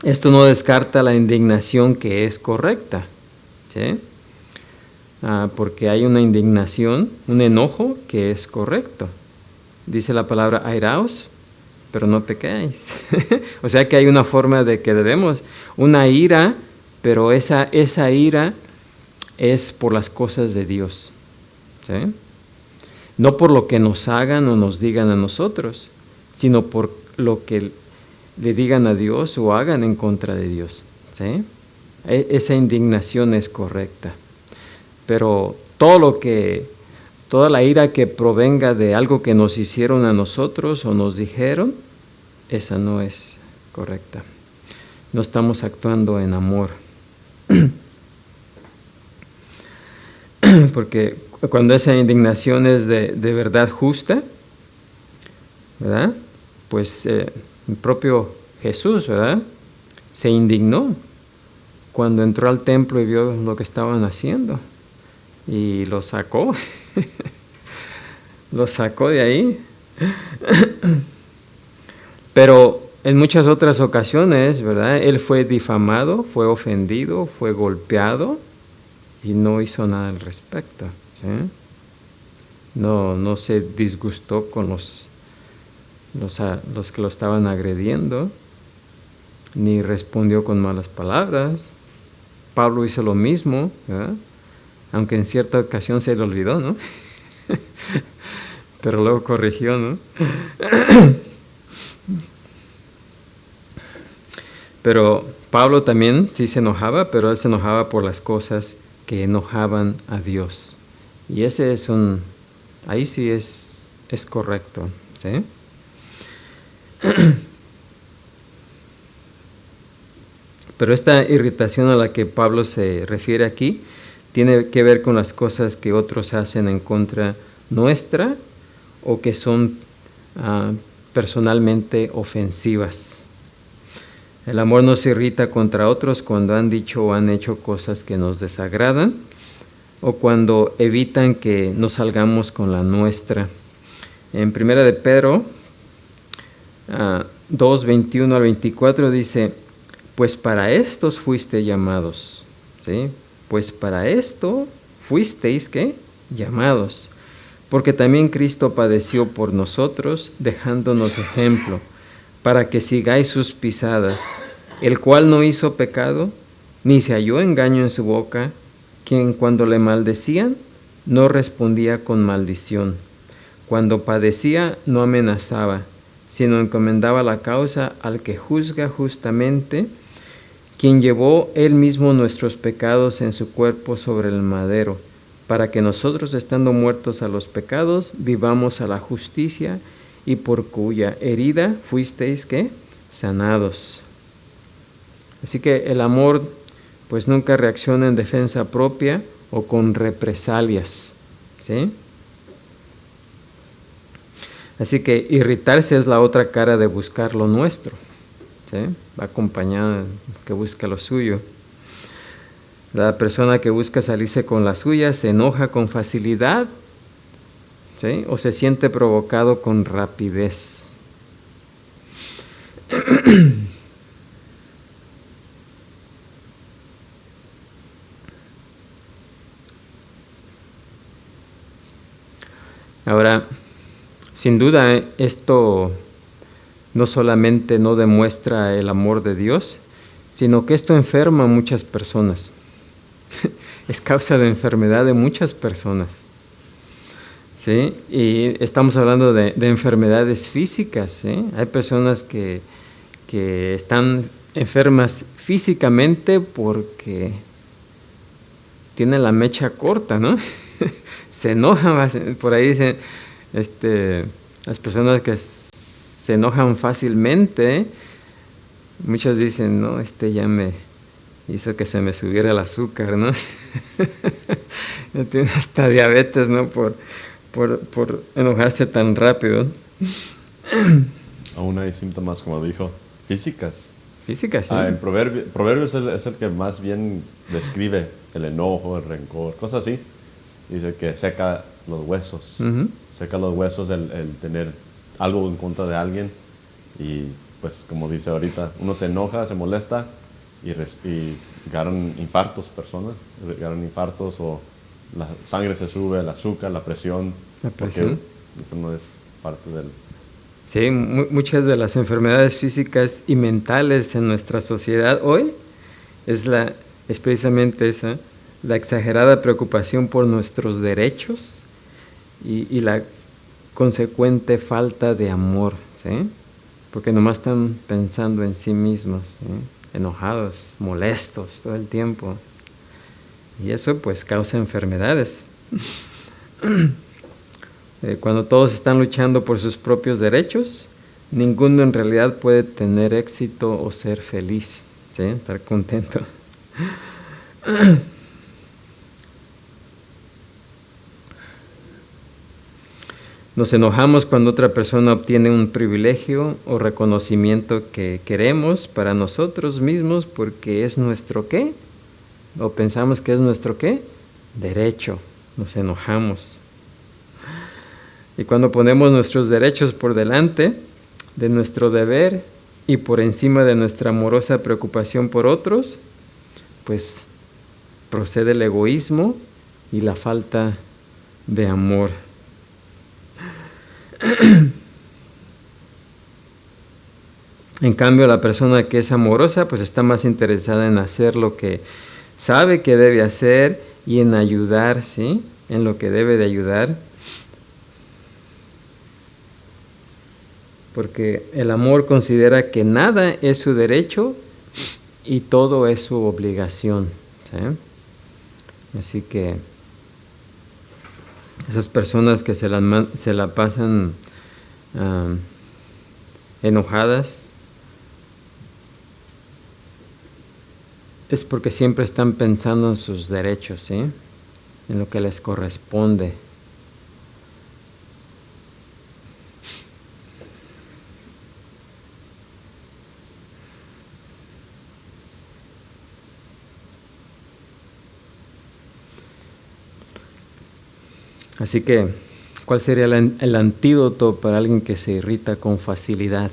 esto no descarta la indignación que es correcta, ¿sí? Porque hay una indignación, un enojo que es correcto. Dice la palabra airaos, pero no pequéis. O sea que hay una forma de que debemos, una ira, pero esa ira es por las cosas de Dios, ¿sí? No por lo que nos hagan o nos digan a nosotros, sino por lo que le digan a Dios o hagan en contra de Dios, ¿sí? Esa indignación es correcta. Pero toda la ira que provenga de algo que nos hicieron a nosotros o nos dijeron, esa no es correcta. No estamos actuando en amor. Porque cuando esa indignación es de verdad justa, ¿verdad? Pues el propio Jesús, ¿verdad? Se indignó cuando entró al templo y vio lo que estaban haciendo y lo sacó, lo sacó de ahí. Pero en muchas otras ocasiones, ¿verdad? Él fue difamado, fue ofendido, fue golpeado y no hizo nada al respecto, ¿sí? No se disgustó con los que lo estaban agrediendo, ni respondió con malas palabras. Pablo hizo lo mismo, ¿verdad? Aunque en cierta ocasión se le olvidó, ¿no? Pero luego corrigió, ¿no? Pero Pablo también sí se enojaba, pero él se enojaba por las cosas que enojaban a Dios. Y ese ahí sí es correcto, ¿sí? Pero esta irritación a la que Pablo se refiere aquí tiene que ver con las cosas que otros hacen en contra nuestra o que son personalmente ofensivas. El amor nos irrita contra otros cuando han dicho o han hecho cosas que nos desagradan o cuando evitan que nos salgamos con la nuestra. En 1 de Pedro 2, 21 al 24 dice, pues para estos fuiste llamados, ¿sí? Pues para esto fuisteis, ¿qué? Llamados, porque también Cristo padeció por nosotros, dejándonos ejemplo, para que sigáis sus pisadas, el cual no hizo pecado, ni se halló engaño en su boca, quien cuando le maldecían, no respondía con maldición. Cuando padecía, no amenazaba, sino encomendaba la causa al que juzga justamente, quien llevó él mismo nuestros pecados en su cuerpo sobre el madero, para que nosotros, estando muertos a los pecados, vivamos a la justicia, y por cuya herida fuisteis, ¿qué? Sanados. Así que el amor, pues nunca reacciona en defensa propia o con represalias, ¿sí? Así que irritarse es la otra cara de buscar lo nuestro, ¿sí? Va acompañada que busca lo suyo. La persona que busca salirse con la suya se enoja con facilidad, ¿sí? O se siente provocado con rapidez. Ahora, sin duda, esto no solamente no demuestra el amor de Dios, sino que esto enferma a muchas personas. Es causa de enfermedad de muchas personas. ¿Sí? Y estamos hablando de enfermedades físicas. ¿Sí? Hay personas que están enfermas físicamente porque tienen la mecha corta, ¿no? Se enojan, por ahí dicen, las personas que se enojan fácilmente, muchas dicen, no, ya me hizo que se me subiera el azúcar, ¿no? Tiene hasta diabetes, ¿no? Por enojarse tan rápido. Aún hay síntomas, como dijo, físicas. Físicas, sí. En Proverbios es el que más bien describe el enojo, el rencor, cosas así. Dice que seca los huesos. Uh-huh. Seca los huesos el tener algo en contra de alguien. Y pues como dice ahorita, uno se enoja, se molesta y ganan infartos personas. Ganan infartos o la sangre se sube, el azúcar, la presión. La presión. Porque eso no es parte del... Sí, muchas de las enfermedades físicas y mentales en nuestra sociedad hoy es precisamente esa, la exagerada preocupación por nuestros derechos y la consecuente falta de amor, ¿sí? Porque nomás están pensando en sí mismos, ¿sí? Enojados, molestos todo el tiempo. Y eso pues causa enfermedades. Cuando todos están luchando por sus propios derechos, ninguno en realidad puede tener éxito o ser feliz, ¿sí? Estar contento. Nos enojamos cuando otra persona obtiene un privilegio o reconocimiento que queremos para nosotros mismos porque es nuestro ¿qué? O pensamos que es nuestro ¿qué? Derecho. Nos enojamos. Y cuando ponemos nuestros derechos por delante de nuestro deber y por encima de nuestra amorosa preocupación por otros, pues procede el egoísmo y la falta de amor. En cambio, la persona que es amorosa, pues está más interesada en hacer lo que sabe que debe hacer y en ayudar, ¿sí? En lo que debe de ayudar. Porque el amor considera que nada es su derecho y todo es su obligación, ¿sí? Así que esas personas que se la pasan enojadas es porque siempre están pensando en sus derechos, ¿sí? En lo que les corresponde. Así que, ¿cuál sería el antídoto para alguien que se irrita con facilidad?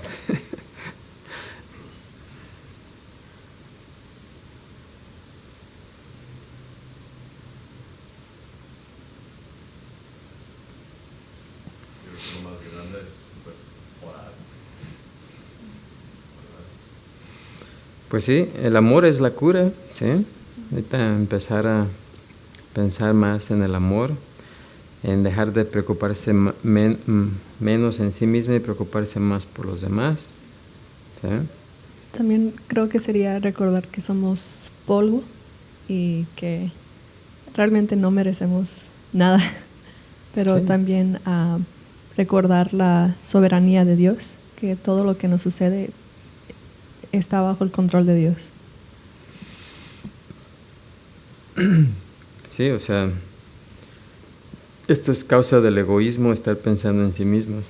Lo más grande es pues, orar. Pues sí, el amor es la cura, ¿sí? Ahorita empezar a pensar más en el amor, en dejar de preocuparse menos en sí mismo y preocuparse más por los demás, ¿sí? También creo que sería recordar que somos polvo y que realmente no merecemos nada, pero sí. También recordar la soberanía de Dios, que todo lo que nos sucede está bajo el control de Dios. Sí, o sea, esto es causa del egoísmo, estar pensando en sí mismos.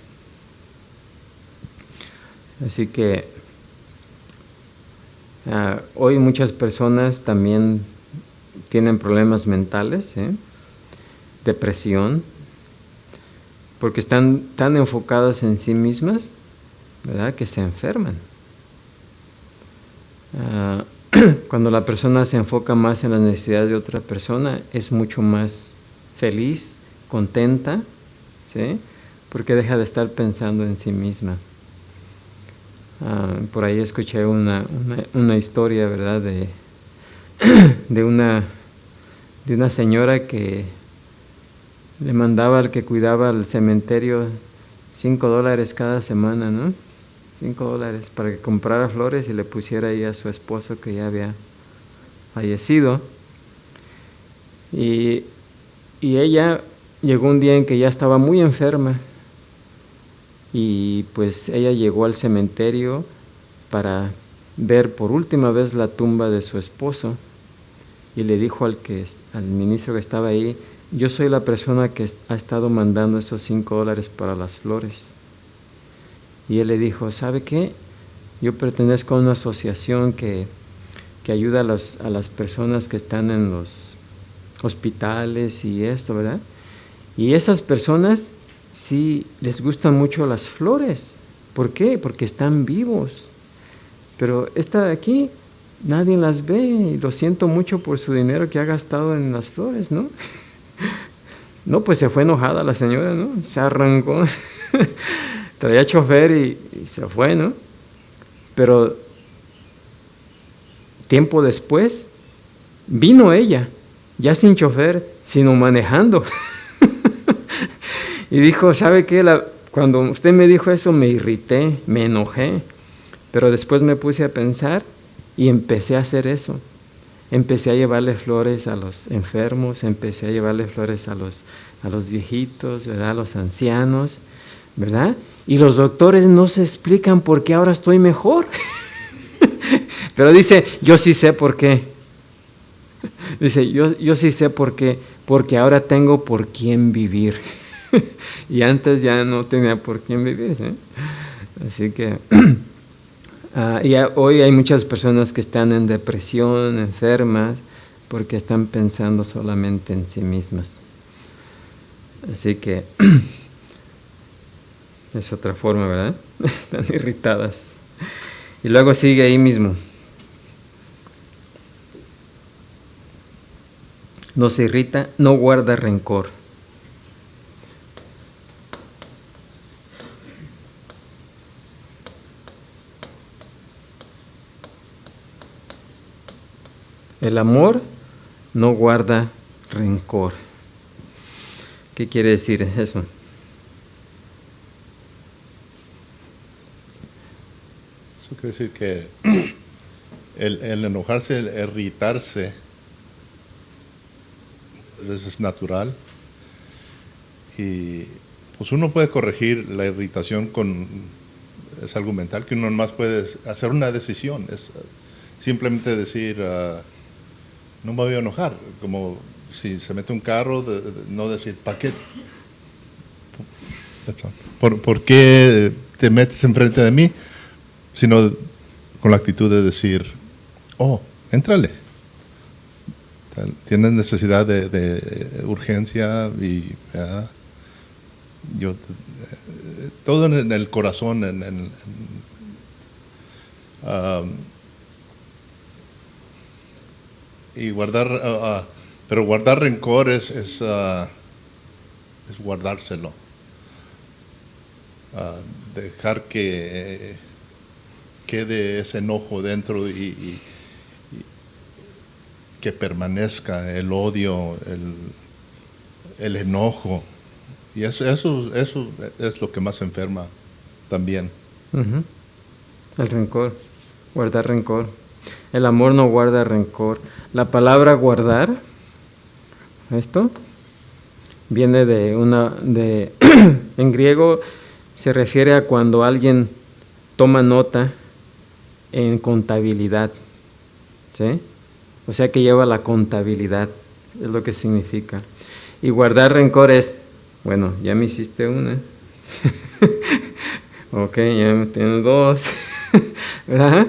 Así que hoy muchas personas también tienen problemas mentales, ¿sí? Depresión, porque están tan enfocadas en sí mismas, ¿verdad?, que se enferman. Cuando la persona se enfoca más en la necesidad de otra persona, es mucho más feliz, contenta, ¿sí? Porque deja de estar pensando en sí misma. Por ahí escuché una historia, ¿verdad? De una señora que le mandaba al que cuidaba el cementerio $5 cada semana, ¿no? $5 para que comprara flores y le pusiera ahí a su esposo que ya había fallecido. Y ella llegó un día en que ya estaba muy enferma y pues ella llegó al cementerio para ver por última vez la tumba de su esposo y le dijo al ministro que estaba ahí: yo soy la persona que ha estado mandando esos $5 para las flores. Y él le dijo: ¿sabe qué? Yo pertenezco a una asociación que ayuda a las personas que están en los hospitales y esto, ¿verdad? Y esas personas sí les gustan mucho las flores. ¿Por qué? Porque están vivos. Pero esta de aquí, nadie las ve y lo siento mucho por su dinero que ha gastado en las flores, ¿no? No, pues se fue enojada la señora, ¿no? Se arrancó, traía chofer y se fue, ¿no? Pero tiempo después vino ella, ya sin chofer, sino manejando. Y dijo: ¿sabe qué? Cuando usted me dijo eso me irrité, me enojé, pero después me puse a pensar y empecé a hacer eso. Empecé a llevarle flores a los enfermos, empecé a llevarle flores a los viejitos, ¿verdad? A los ancianos, ¿verdad? Y los doctores no se explican por qué ahora estoy mejor. Pero dice: yo sí sé por qué. Dice: yo sí sé por qué, porque ahora tengo por quién vivir. Y antes ya no tenía por quién vivir, ¿sí? Así que hoy hay muchas personas que están en depresión, enfermas, porque están pensando solamente en sí mismas. Así que es otra forma, ¿verdad? Están irritadas. Y luego sigue ahí mismo: no se irrita, no guarda rencor. El amor no guarda rencor. ¿Qué quiere decir eso? Eso quiere decir que el enojarse, el irritarse, eso es natural. Y pues uno puede corregir la irritación es algo mental, que uno más puede hacer una decisión. Es simplemente decir, no me voy a enojar, como si se mete un carro, no decir: ¿para qué? ¿Por qué te metes enfrente de mí? Sino con la actitud de decir: oh, éntrale. Tienes necesidad de urgencia y todo en el corazón, y guardar, pero guardar rencor es guardárselo, dejar que quede ese enojo dentro y que permanezca el odio, el enojo, y eso es lo que más enferma también. Uh-huh. El rencor, guardar rencor. El amor no guarda rencor. La palabra guardar, esto, viene en griego se refiere a cuando alguien toma nota en contabilidad, ¿sí? O sea que lleva la contabilidad, es lo que significa. Y guardar rencor es: bueno, ya me hiciste una, ok, ya me tienes dos, ¿verdad?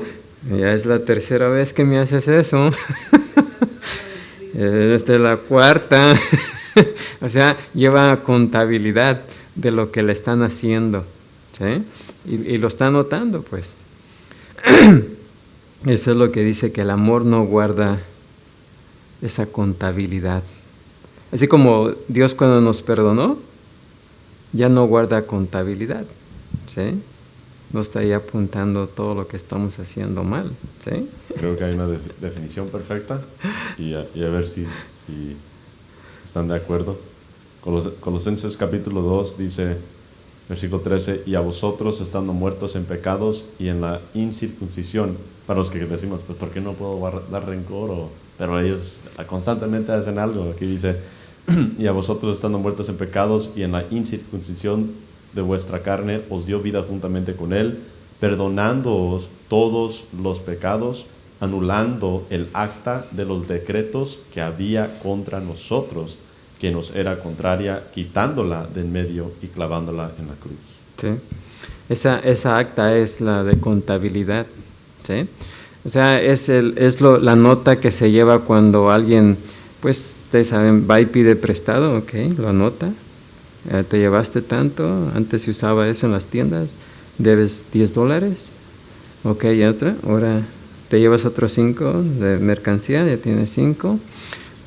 Ya es la tercera vez que me haces eso. Esta es la cuarta. O sea, lleva contabilidad de lo que le están haciendo, ¿sí? Y lo está notando, pues. Eso es lo que dice, que el amor no guarda esa contabilidad. Así como Dios cuando nos perdonó, ya no guarda contabilidad, ¿sí? no estaría apuntando todo lo que estamos haciendo mal, ¿sí? Creo que hay una definición perfecta y a ver si están de acuerdo. Colosenses capítulo 2 dice, versículo 13, y a vosotros estando muertos en pecados y en la incircuncisión, para los que decimos, pues ¿por qué no puedo dar rencor? Pero ellos constantemente hacen algo. Aquí dice, y a vosotros estando muertos en pecados y en la incircuncisión de vuestra carne, os dio vida juntamente con él, perdonándoos todos los pecados, anulando el acta de los decretos que había contra nosotros, que nos era contraria, quitándola de en medio y clavándola en la cruz. ¿Sí? Esa acta es la de contabilidad, ¿sí? O sea, es la nota que se lleva cuando alguien, pues, ustedes saben, va y pide prestado, ok, lo anota. Te llevaste tanto, antes se usaba eso en las tiendas, debes $10, ok, y otra, ahora te llevas otros 5 de mercancía, ya tienes 5,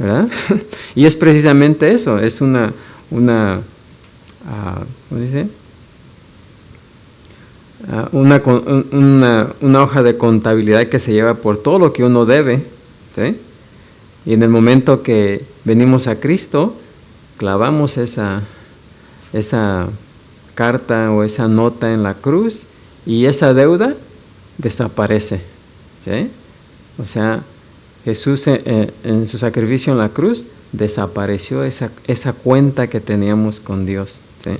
¿verdad? Y es precisamente eso, es una ¿cómo se dice? Una hoja de contabilidad que se lleva por todo lo que uno debe, ¿sí? Y en el momento que venimos a Cristo, clavamos esa carta o esa nota en la cruz y esa deuda desaparece, ¿sí? O sea, Jesús en su sacrificio en la cruz desapareció esa cuenta que teníamos con Dios, ¿sí?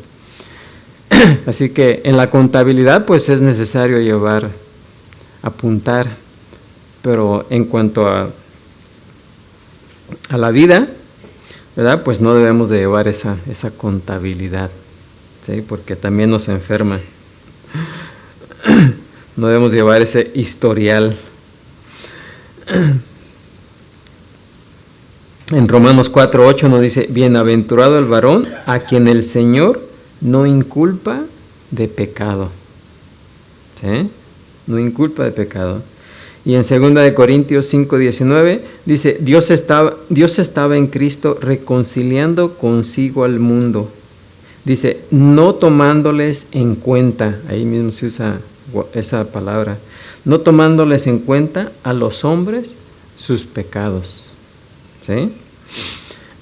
Así que en la contabilidad pues es necesario apuntar, pero en cuanto a la vida, ¿verdad? Pues no debemos de llevar esa contabilidad, ¿sí? Porque también nos enferma. No debemos llevar ese historial. En Romanos 4:8 nos dice, bienaventurado el varón a quien el Señor no inculpa de pecado, ¿sí? No inculpa de pecado. Y en 2 Corintios 5:19 dice, Dios estaba en Cristo reconciliando consigo al mundo. Dice, no tomándoles en cuenta, ahí mismo se usa esa palabra, no tomándoles en cuenta a los hombres sus pecados, ¿sí?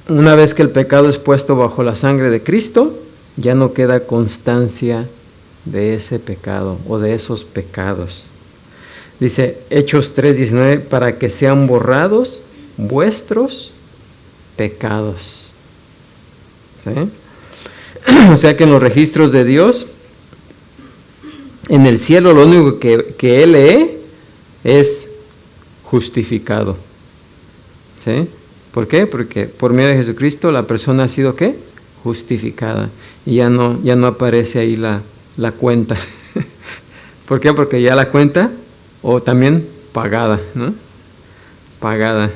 Una vez que el pecado es puesto bajo la sangre de Cristo, ya no queda constancia de ese pecado o de esos pecados. Dice Hechos 3:19, para que sean borrados vuestros pecados, ¿sí? O sea que en los registros de Dios, en el cielo lo único que Él lee es justificado, ¿sí? ¿Por qué? Porque por medio de Jesucristo la persona ha sido ¿qué? Justificada. Y ya no aparece ahí la cuenta. ¿Por qué? Porque ya la cuenta, o también pagada, ¿no? Pagada.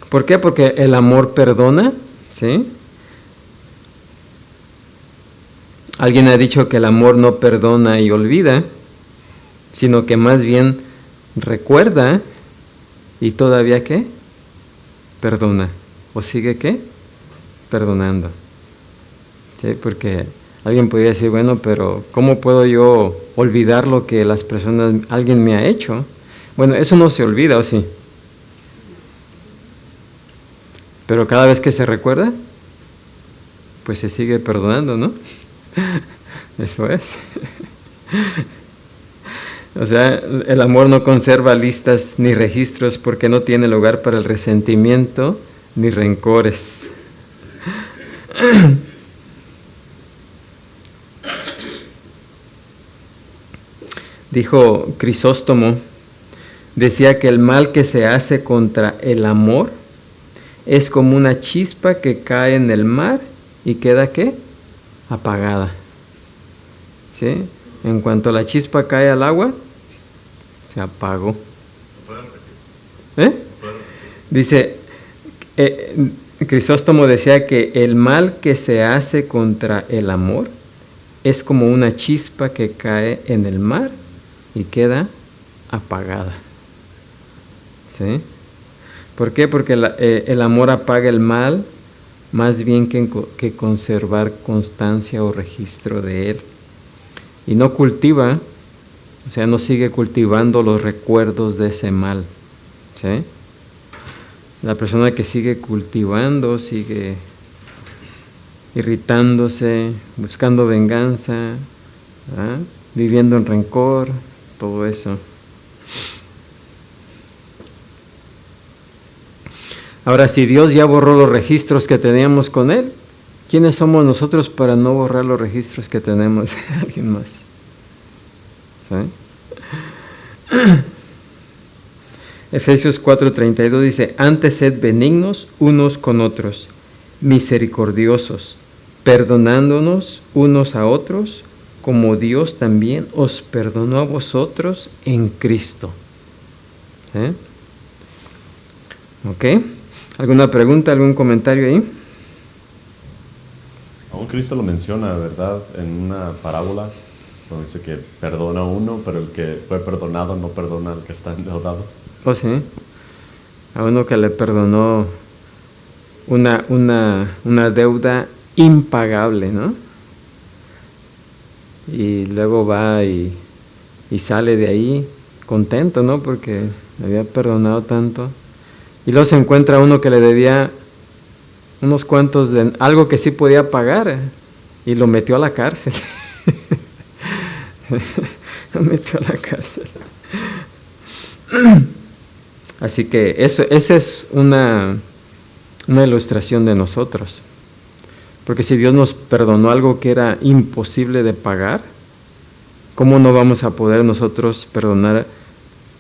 ¿Por qué? Porque el amor perdona, ¿sí? Alguien ha dicho que el amor no perdona y olvida, sino que más bien recuerda y todavía ¿qué? Perdona. ¿O sigue qué? Perdonando. ¿Sí? Porque alguien podría decir, bueno, pero ¿cómo puedo yo olvidar lo que alguien me ha hecho? Bueno, eso no se olvida, ¿o sí? Pero cada vez que se recuerda, pues se sigue perdonando, ¿no? Eso es. O sea, el amor no conserva listas ni registros porque no tiene lugar para el resentimiento ni rencores. Dijo Crisóstomo, decía que el mal que se hace contra el amor es como una chispa que cae en el mar y queda ¿qué? Apagada. ¿Sí? En cuanto la chispa cae al agua, se apagó. Dice, Crisóstomo decía que el mal que se hace contra el amor es como una chispa que cae en el mar y queda apagada. ¿Sí? ¿Por qué? Porque el amor apaga el mal más bien que conservar constancia o registro de él. y no cultiva, o sea, no sigue cultivando los recuerdos de ese mal, ¿sí? La persona que sigue cultivando, sigue irritándose, buscando venganza, ¿ah? Viviendo en rencor, todo eso. Ahora, si Dios ya borró los registros que teníamos con Él, ¿quiénes somos nosotros para no borrar los registros que tenemos de alguien más? ¿Sí? Efesios 4:32 dice, antes sed benignos unos con otros, misericordiosos, perdonándonos unos a otros, como Dios también os perdonó a vosotros en Cristo. ¿Sí? ¿Ok? ¿Alguna pregunta, algún comentario ahí? Aún Cristo lo menciona, ¿verdad? En una parábola, donde dice que perdona a uno, pero el que fue perdonado no perdona al que está endeudado. Oh, sí. A uno que le perdonó una deuda impagable, ¿no? Y luego va y sale de ahí contento, ¿no? Porque le había perdonado tanto. Y luego se encuentra uno que le debía unos cuantos de algo que sí podía pagar y lo metió a la cárcel. Lo metió a la cárcel. Así que esa es una ilustración de nosotros. Porque si Dios nos perdonó algo que era imposible de pagar, ¿cómo no vamos a poder nosotros perdonar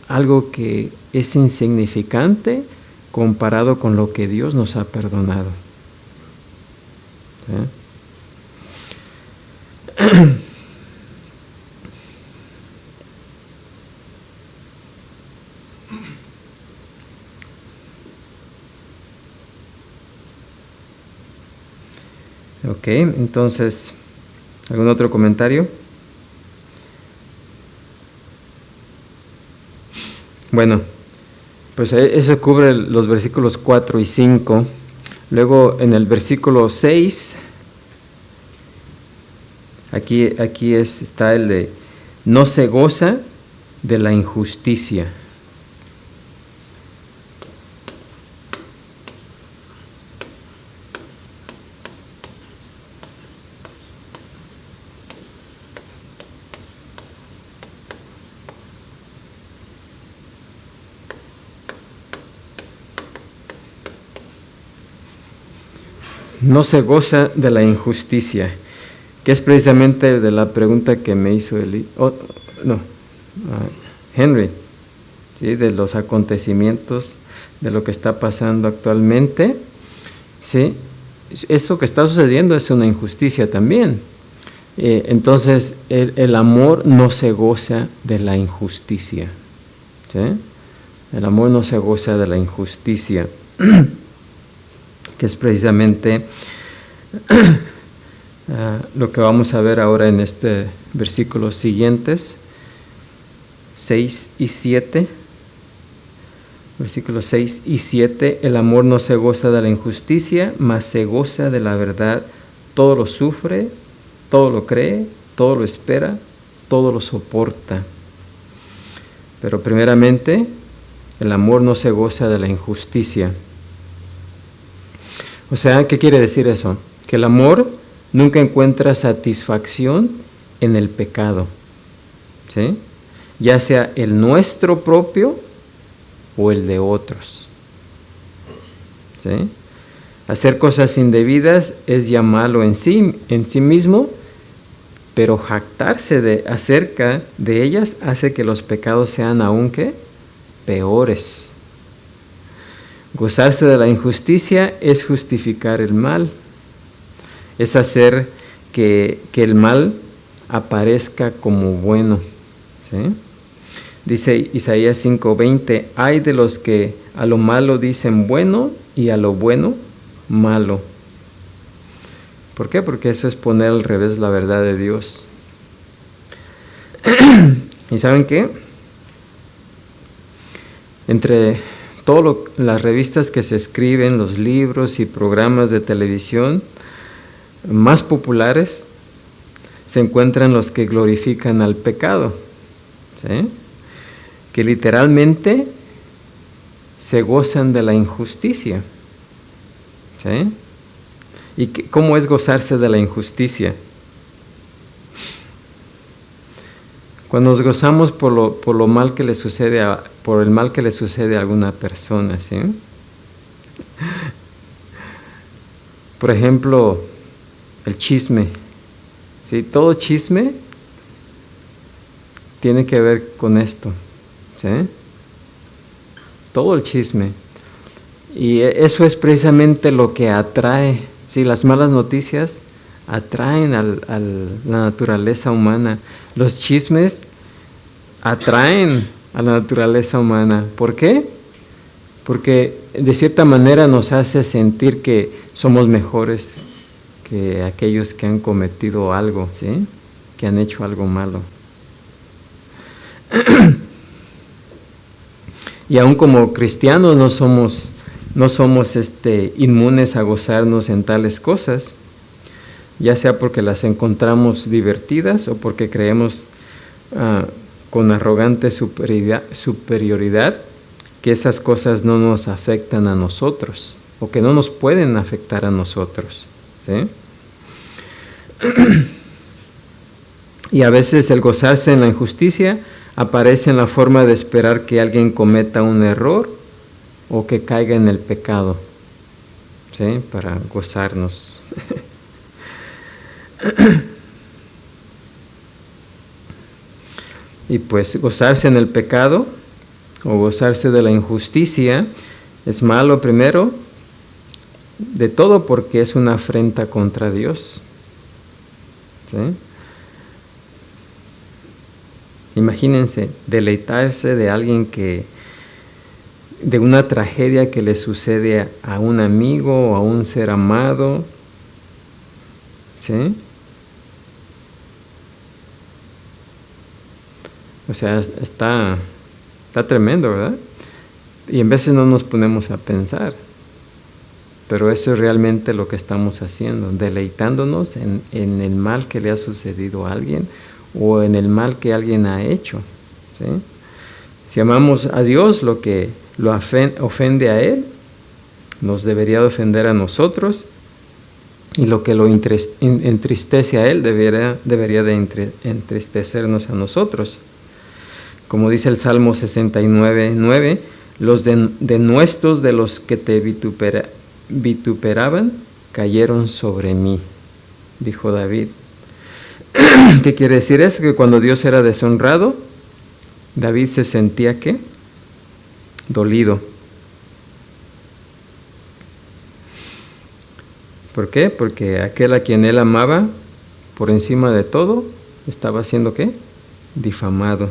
algo que es insignificante comparado con lo que Dios nos ha perdonado? ¿Sí? Ok, entonces, ¿algún otro comentario? Bueno, pues eso cubre los versículos 4 y 5. Luego en el versículo 6, aquí está el de, no se goza de la injusticia. No se goza de la injusticia, que es precisamente de la pregunta que me hizo Henry, ¿sí? De los acontecimientos, de lo que está pasando actualmente, ¿sí? Esto que está sucediendo es una injusticia también. Entonces, el amor no se goza de la injusticia, ¿sí? El amor no se goza de la injusticia. Que es precisamente lo que vamos a ver ahora en este versículos siguientes, 6 y 7. Versículos 6 y 7, el amor no se goza de la injusticia, mas se goza de la verdad, todo lo sufre, todo lo cree, todo lo espera, todo lo soporta. Pero primeramente, el amor no se goza de la injusticia. O sea, ¿qué quiere decir eso? Que el amor nunca encuentra satisfacción en el pecado, ¿sí? Ya sea el nuestro propio o el de otros, ¿sí? Hacer cosas indebidas es ya malo en sí mismo, pero jactarse acerca de ellas hace que los pecados sean aún ¿qué? Peores. Gozarse de la injusticia es justificar el mal, es hacer que el mal aparezca como bueno, ¿sí? Dice Isaías 5:20, hay de los que a lo malo dicen bueno y a lo bueno malo. ¿Por qué? Porque eso es poner al revés la verdad de Dios. ¿Y saben qué? Entre todas las revistas que se escriben, los libros y programas de televisión más populares, se encuentran los que glorifican al pecado, ¿sí? Que literalmente se gozan de la injusticia, ¿sí? ¿Y cómo es gozarse de la injusticia? Cuando nos gozamos por el mal que le sucede a alguna persona, ¿sí? Por ejemplo, el chisme, ¿sí? Todo chisme tiene que ver con esto, ¿sí? Todo el chisme. Y eso es precisamente lo que atrae, ¿sí? Las malas noticias atraen a la naturaleza humana. Los chismes atraen a la naturaleza humana. ¿Por qué? Porque de cierta manera nos hace sentir que somos mejores que aquellos que han cometido algo, ¿sí? Que han hecho algo malo. Y aún como cristianos no somos inmunes a gozarnos en tales cosas, ya sea porque las encontramos divertidas o porque creemos con arrogante superioridad que esas cosas no nos afectan a nosotros o que no nos pueden afectar a nosotros, ¿sí? Y a veces el gozarse en la injusticia aparece en la forma de esperar que alguien cometa un error o que caiga en el pecado, ¿sí? Para gozarnos. Y pues gozarse en el pecado o gozarse de la injusticia es malo primero de todo porque es una afrenta contra Dios, ¿sí? Imagínense deleitarse de alguien de una tragedia que le sucede a un amigo o a un ser amado, ¿sí? O sea, está tremendo, ¿verdad? Y en veces no nos ponemos a pensar, pero eso es realmente lo que estamos haciendo, deleitándonos en el mal que le ha sucedido a alguien o en el mal que alguien ha hecho, ¿sí? Si amamos a Dios, lo que lo ofende a Él, nos debería de ofender a nosotros, y lo que lo entristece a Él debería de entristecernos a nosotros. Como dice el Salmo 69:9, los denuestos de los que te vituperaban cayeron sobre mí, dijo David. ¿Qué quiere decir eso? Que cuando Dios era deshonrado, David se sentía, ¿qué? Dolido. ¿Por qué? Porque aquel a quien él amaba, por encima de todo, estaba siendo, ¿qué? Difamado.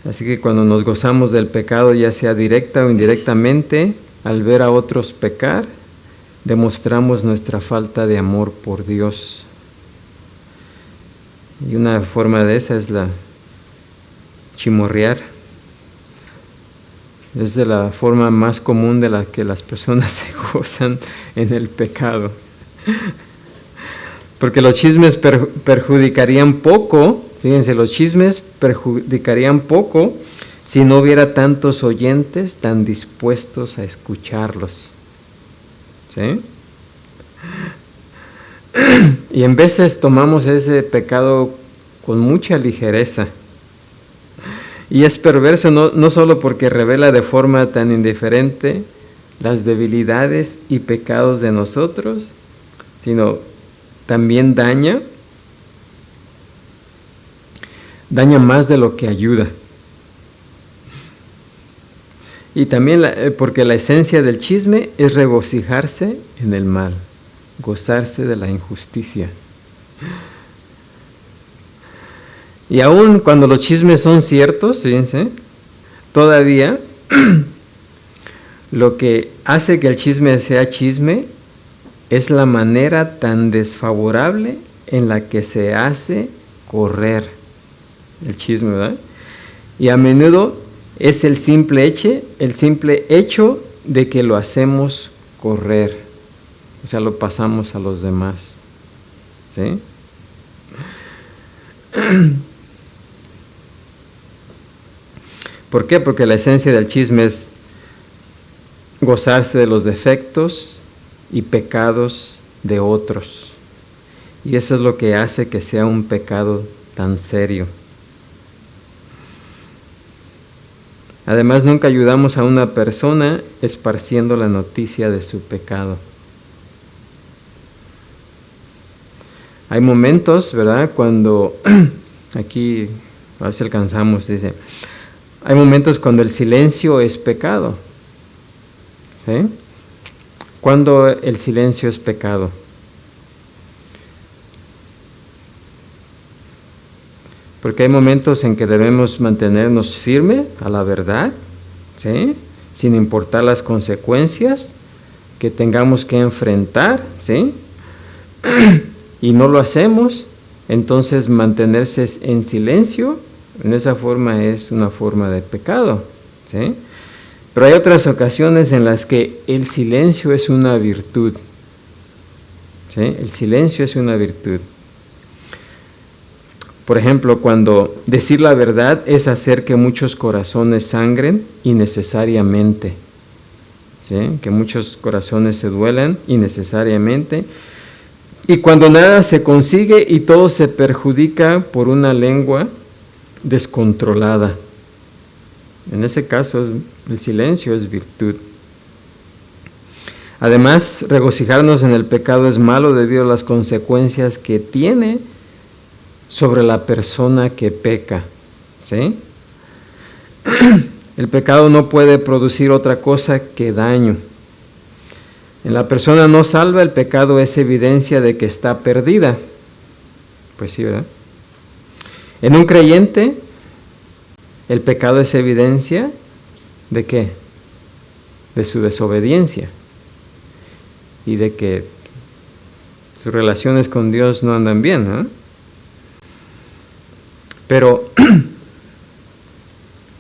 Así que cuando nos gozamos del pecado, ya sea directa o indirectamente, al ver a otros pecar, demostramos nuestra falta de amor por Dios. Y una forma de esa es la chimorrear. Es de la forma más común de la que las personas se gozan en el pecado. Porque los chismes perjudicarían poco, fíjense, los chismes perjudicarían poco si no hubiera tantos oyentes tan dispuestos a escucharlos, ¿sí? Y en veces tomamos ese pecado con mucha ligereza. Y es perverso no solo porque revela de forma tan indiferente las debilidades y pecados de nosotros, sino también daña más de lo que ayuda. Y también porque la esencia del chisme es regocijarse en el mal, gozarse de la injusticia. Y aun cuando los chismes son ciertos, fíjense, todavía lo que hace que el chisme sea chisme es la manera tan desfavorable en la que se hace correr el chisme, ¿verdad? Y a menudo es el simple hecho de que lo hacemos correr, o sea, lo pasamos a los demás. ¿sí? ¿Por qué? Porque la esencia del chisme es gozarse de los defectos y pecados de otros. Y eso es lo que hace que sea un pecado tan serio. Además, nunca ayudamos a una persona esparciendo la noticia de su pecado. Hay momentos, ¿verdad? Cuando, aquí, a ver si alcanzamos, dice, hay momentos cuando el silencio es pecado. ¿Sí? ¿Cuándo el silencio es pecado? Porque hay momentos en que debemos mantenernos firmes a la verdad, ¿sí? Sin importar las consecuencias que tengamos que enfrentar, ¿sí? Y no lo hacemos, entonces mantenerse en silencio, en esa forma es una forma de pecado, ¿sí? Pero hay otras ocasiones en las que el silencio es una virtud, ¿sí? El silencio es una virtud. Por ejemplo, cuando decir la verdad es hacer que muchos corazones sangren innecesariamente, ¿sí? Que muchos corazones se duelan innecesariamente. Y cuando nada se consigue y todo se perjudica por una lengua descontrolada. En ese caso, el silencio es virtud. Además, regocijarnos en el pecado es malo debido a las consecuencias que tiene sobre la persona que peca, ¿sí? El pecado no puede producir otra cosa que daño. En la persona no salva, el pecado es evidencia de que está perdida. Pues sí, ¿verdad? En un creyente, el pecado es evidencia ¿de qué? De su desobediencia y de que sus relaciones con Dios no andan bien, ¿no? Pero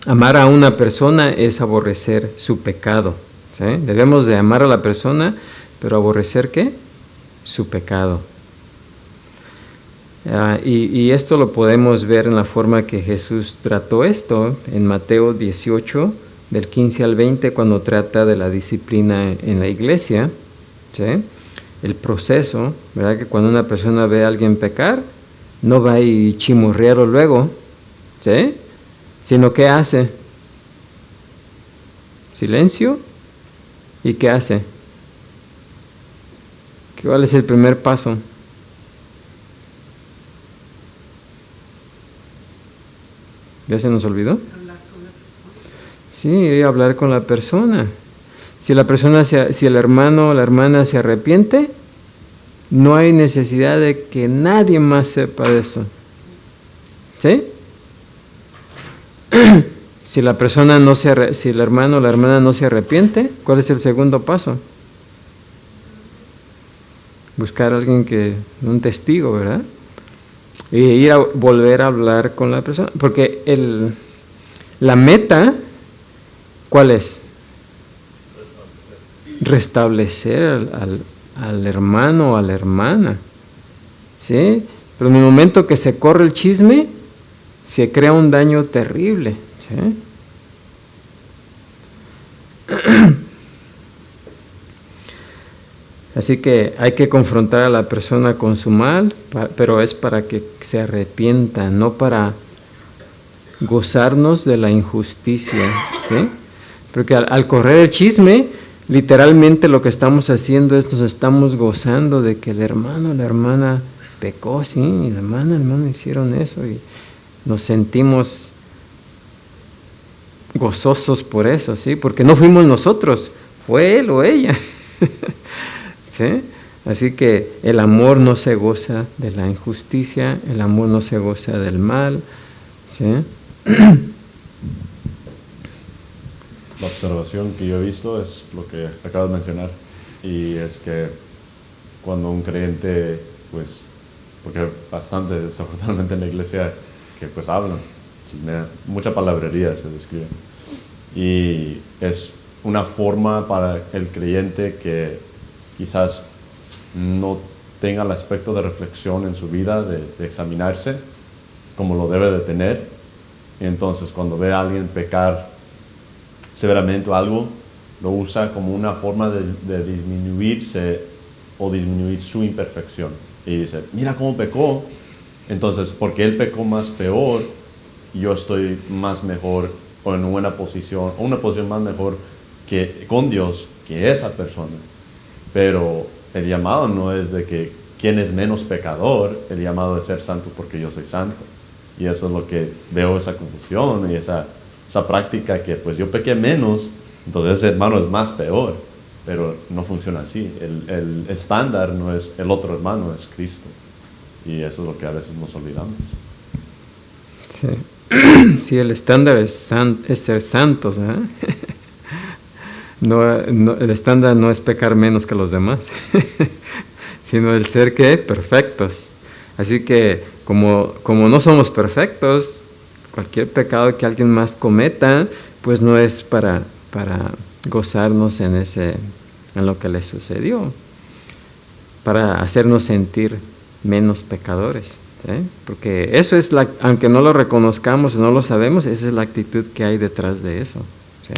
amar a una persona es aborrecer su pecado, ¿sí? Debemos de amar a la persona, pero aborrecer ¿qué? Su pecado. Y esto lo podemos ver en la forma que Jesús trató esto en Mateo 18, del 15 al 20, cuando trata de la disciplina en la iglesia, ¿sí? El proceso, ¿verdad? Que cuando una persona ve a alguien pecar, no va y chimorrearlo luego, ¿sí? Sino ¿qué hace? Silencio. ¿Y qué hace? ¿Cuál es el primer paso? ¿Ya se nos olvidó? Hablar con la persona. Sí, ir a hablar con la persona. Si el hermano o la hermana se arrepiente, no hay necesidad de que nadie más sepa de eso. ¿Sí? Si la persona si el hermano o la hermana no se arrepiente, ¿cuál es el segundo paso? Buscar a alguien un testigo, ¿verdad? Y ir a volver a hablar con la persona. Porque la meta, ¿cuál es? Restablecer al hermano o a la hermana. ¿Sí? Pero en el momento que se corre el chisme, se crea un daño terrible. ¿Sí? Así que hay que confrontar a la persona con su mal, pero es para que se arrepienta, no para gozarnos de la injusticia, ¿sí? Porque al correr el chisme, literalmente lo que estamos haciendo es nos estamos gozando de que el hermano o la hermana pecó, sí, y la hermana, el hermano hicieron eso y nos sentimos gozosos por eso, ¿sí? Porque no fuimos nosotros, fue él o ella. ¿Sí? Así que el amor no se goza de la injusticia, el amor no se goza del mal, ¿sí? La observación que yo he visto es lo que acabas de mencionar, y es que cuando un creyente, pues, porque bastante desafortunadamente en la iglesia que pues hablan, mucha palabrería se describe, y es una forma para el creyente que quizás no tenga el aspecto de reflexión en su vida, de examinarse, como lo debe de tener. Y entonces cuando ve a alguien pecar severamente o algo, lo usa como una forma de disminuirse o disminuir su imperfección. Y dice, mira cómo pecó. Entonces, porque él pecó más peor, yo estoy más mejor o en una posición más mejor que con Dios que esa persona. Pero el llamado no es de que quién es menos pecador, el llamado es ser santo porque yo soy santo. Y eso es lo que veo, esa confusión y esa práctica que pues yo pequé menos, entonces ese hermano es más peor. Pero no funciona así. El estándar no es el otro hermano, es Cristo. Y eso es lo que a veces nos olvidamos. Sí, sí, el estándar es ser santos, ¿eh? El estándar no es pecar menos que los demás, sino el ser ¿qué? Perfectos. Así que como no somos perfectos, cualquier pecado que alguien más cometa, pues no es para gozarnos en lo que le sucedió, para hacernos sentir menos pecadores, ¿sí? Porque eso es aunque no lo reconozcamos o no lo sabemos, esa es la actitud que hay detrás de eso, ¿sí?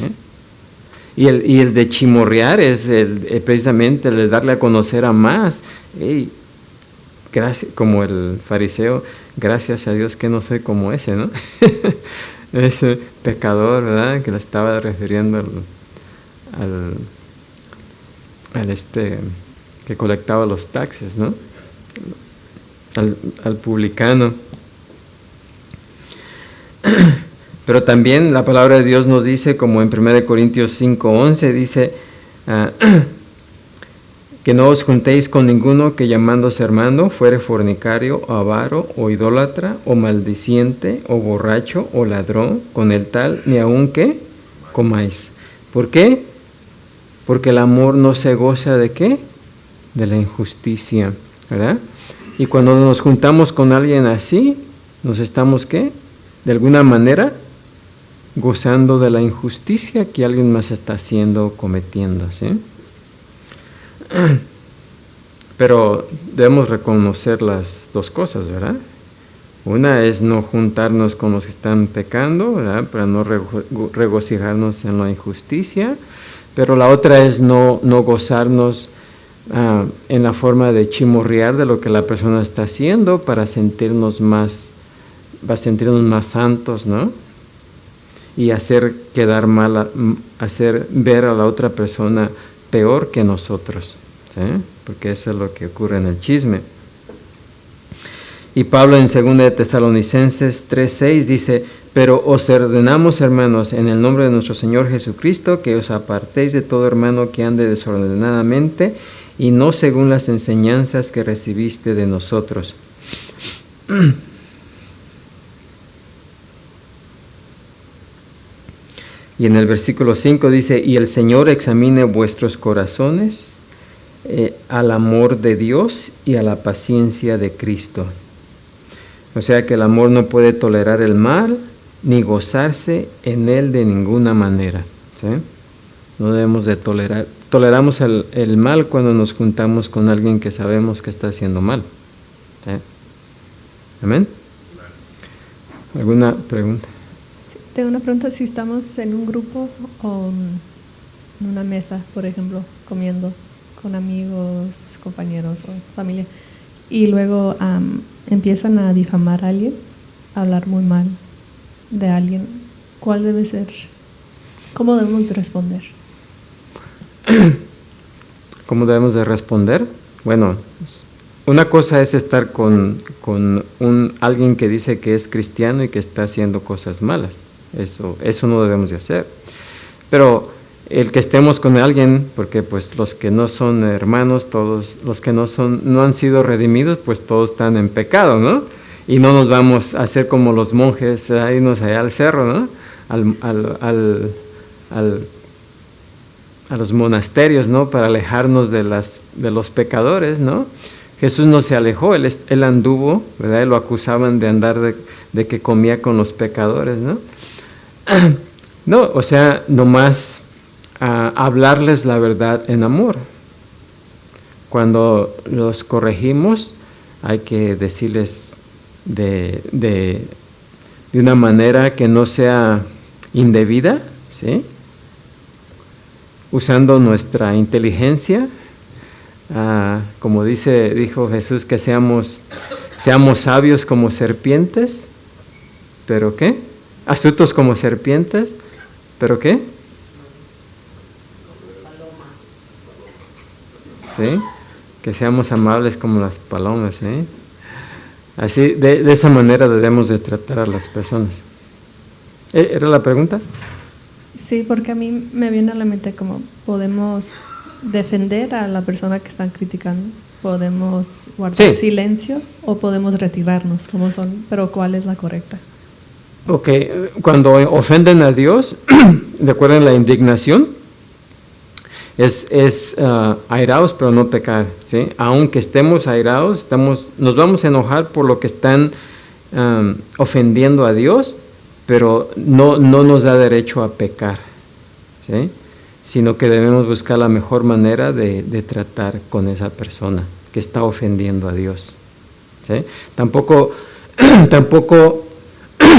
Y el de chimorrear es precisamente el de darle a conocer a más. Hey, como el fariseo, gracias a Dios que no soy como ese, ¿no? Ese pecador, ¿verdad? Que le estaba refiriendo al que colectaba los taxes, ¿no? Al publicano. Pero también la palabra de Dios nos dice, como en 1 Corintios 5:11, dice que no os juntéis con ninguno que llamándose hermano fuere fornicario, o avaro, o idólatra, o maldiciente, o borracho, o ladrón, con el tal, ni aun que comáis. ¿Por qué? Porque el amor no se goza ¿de qué? De la injusticia, ¿verdad? Y cuando nos juntamos con alguien así, nos estamos ¿qué? De alguna manera gozando de la injusticia que alguien más está haciendo, cometiendo, ¿sí? Pero debemos reconocer las dos cosas, ¿verdad? Una es no juntarnos con los que están pecando, ¿verdad? Para no regocijarnos en la injusticia, pero la otra es no gozarnos en la forma de chimorrear de lo que la persona está haciendo para sentirnos más santos, ¿no? Y hacer quedar mal, hacer ver a la otra persona peor que nosotros, ¿sí? Porque eso es lo que ocurre en el chisme. Y Pablo en 2 de Tesalonicenses 3:6 dice, pero os ordenamos, hermanos, en el nombre de nuestro Señor Jesucristo, que os apartéis de todo hermano que ande desordenadamente y no según las enseñanzas que recibiste de nosotros. Y en el versículo 5 dice, y el Señor examine vuestros corazones al amor de Dios y a la paciencia de Cristo. O sea que el amor no puede tolerar el mal ni gozarse en él de ninguna manera, ¿sí? No debemos de tolerar. Toleramos el mal cuando nos juntamos con alguien que sabemos que está haciendo mal, ¿sí? ¿Amén? ¿Alguna pregunta? Tengo una pregunta, si estamos en un grupo o en una mesa, por ejemplo, comiendo con amigos, compañeros o familia, y luego empiezan a difamar a alguien, a hablar muy mal de alguien, ¿cuál debe ser? ¿Cómo debemos de responder? ¿Cómo debemos de responder? Bueno, una cosa es estar con alguien que dice que es cristiano y que está haciendo cosas malas. Eso no debemos de hacer. Pero el que estemos con alguien, porque pues los que no son hermanos, todos los que no han sido redimidos, pues todos están en pecado, ¿no? Y no nos vamos a hacer como los monjes, a irnos allá al cerro, ¿no? A los monasterios, ¿no? Para alejarnos de los pecadores, ¿no? Jesús no se alejó, él anduvo, ¿verdad? Lo acusaban de andar de que comía con los pecadores, ¿no? No, o sea, nomás hablarles la verdad en amor. cuando los corregimos, hay que decirles de una manera que no sea indebida, ¿sí? Usando nuestra inteligencia, como dijo Jesús, que seamos sabios como serpientes, ¿pero qué? Astutos como serpientes, ¿pero qué? ¿Sí? Que seamos amables como las palomas, ¿eh? Así, de esa manera debemos de tratar a las personas. ¿Era la pregunta? Sí, porque a mí me viene a la mente como podemos defender a la persona que están criticando, podemos guardar silencio o podemos retirarnos, como son, pero ¿cuál es la correcta? Ok, cuando ofenden a Dios, recuerden la indignación, es airaos pero no pecar, ¿sí? Aunque estemos airaos, nos vamos a enojar por lo que están ofendiendo a Dios, pero no nos da derecho a pecar, ¿sí? Sino que debemos buscar la mejor manera de tratar con esa persona que está ofendiendo a Dios, ¿sí? Tampoco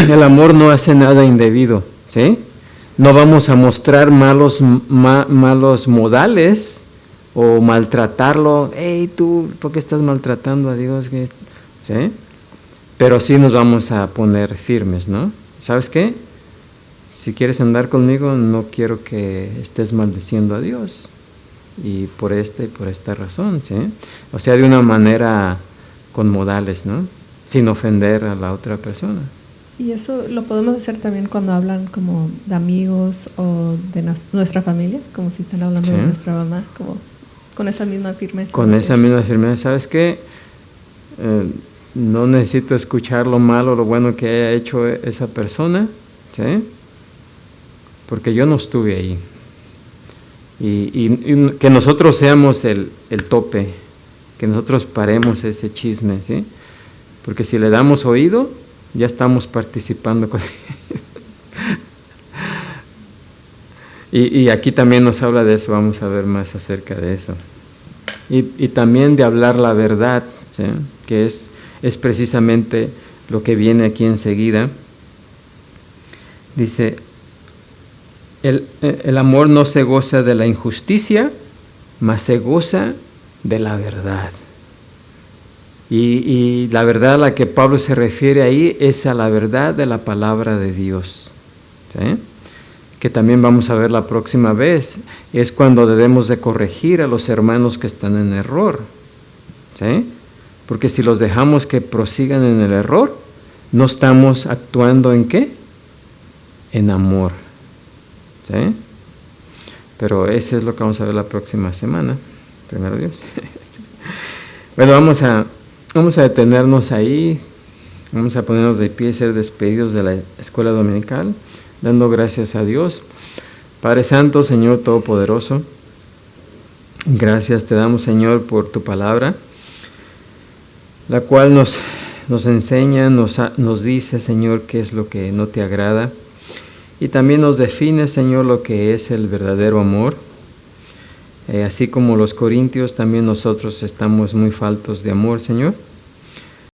el amor no hace nada indebido, ¿sí? No vamos a mostrar malos modales o maltratarlo. Hey, tú, ¿por qué estás maltratando a Dios? ¿Sí? Pero sí nos vamos a poner firmes, ¿no? ¿Sabes qué? Si quieres andar conmigo, no quiero que estés maldiciendo a Dios. Y por esta razón, ¿sí? O sea, de una manera con modales, ¿no? Sin ofender a la otra persona. Y eso lo podemos hacer también cuando hablan como de amigos o de nuestra familia, como si están hablando de nuestra mamá, como con esa misma firmeza. Con esa misma firmeza, ¿sabes qué? No necesito escuchar lo malo, lo bueno que haya hecho esa persona, ¿sí? Porque yo no estuve ahí. Y que nosotros seamos el tope, que nosotros paremos ese chisme, ¿sí? Porque si le damos oído, ya estamos participando con y aquí también nos habla de eso, vamos a ver más acerca de eso. Y también de hablar la verdad, ¿sí? Que es precisamente lo que viene aquí enseguida. Dice, el amor no se goza de la injusticia, mas se goza de la verdad. Y la verdad a la que Pablo se refiere ahí es a la verdad de la palabra de Dios, ¿sí? Que también vamos a ver la próxima vez, es cuando debemos de corregir a los hermanos que están en error, ¿sí? Porque si los dejamos que prosigan en el error, no estamos actuando ¿en qué? En amor, ¿sí? Pero eso es lo que vamos a ver la próxima semana, primero Dios. Bueno, vamos a detenernos ahí, vamos a ponernos de pie, ser despedidos de la escuela dominical, dando gracias a Dios. Padre Santo, Señor Todopoderoso, gracias te damos, Señor, por tu palabra, la cual nos enseña, nos dice, Señor, qué es lo que no te agrada, y también nos define, Señor, lo que es el verdadero amor. Así como los corintios, también nosotros estamos muy faltos de amor, Señor.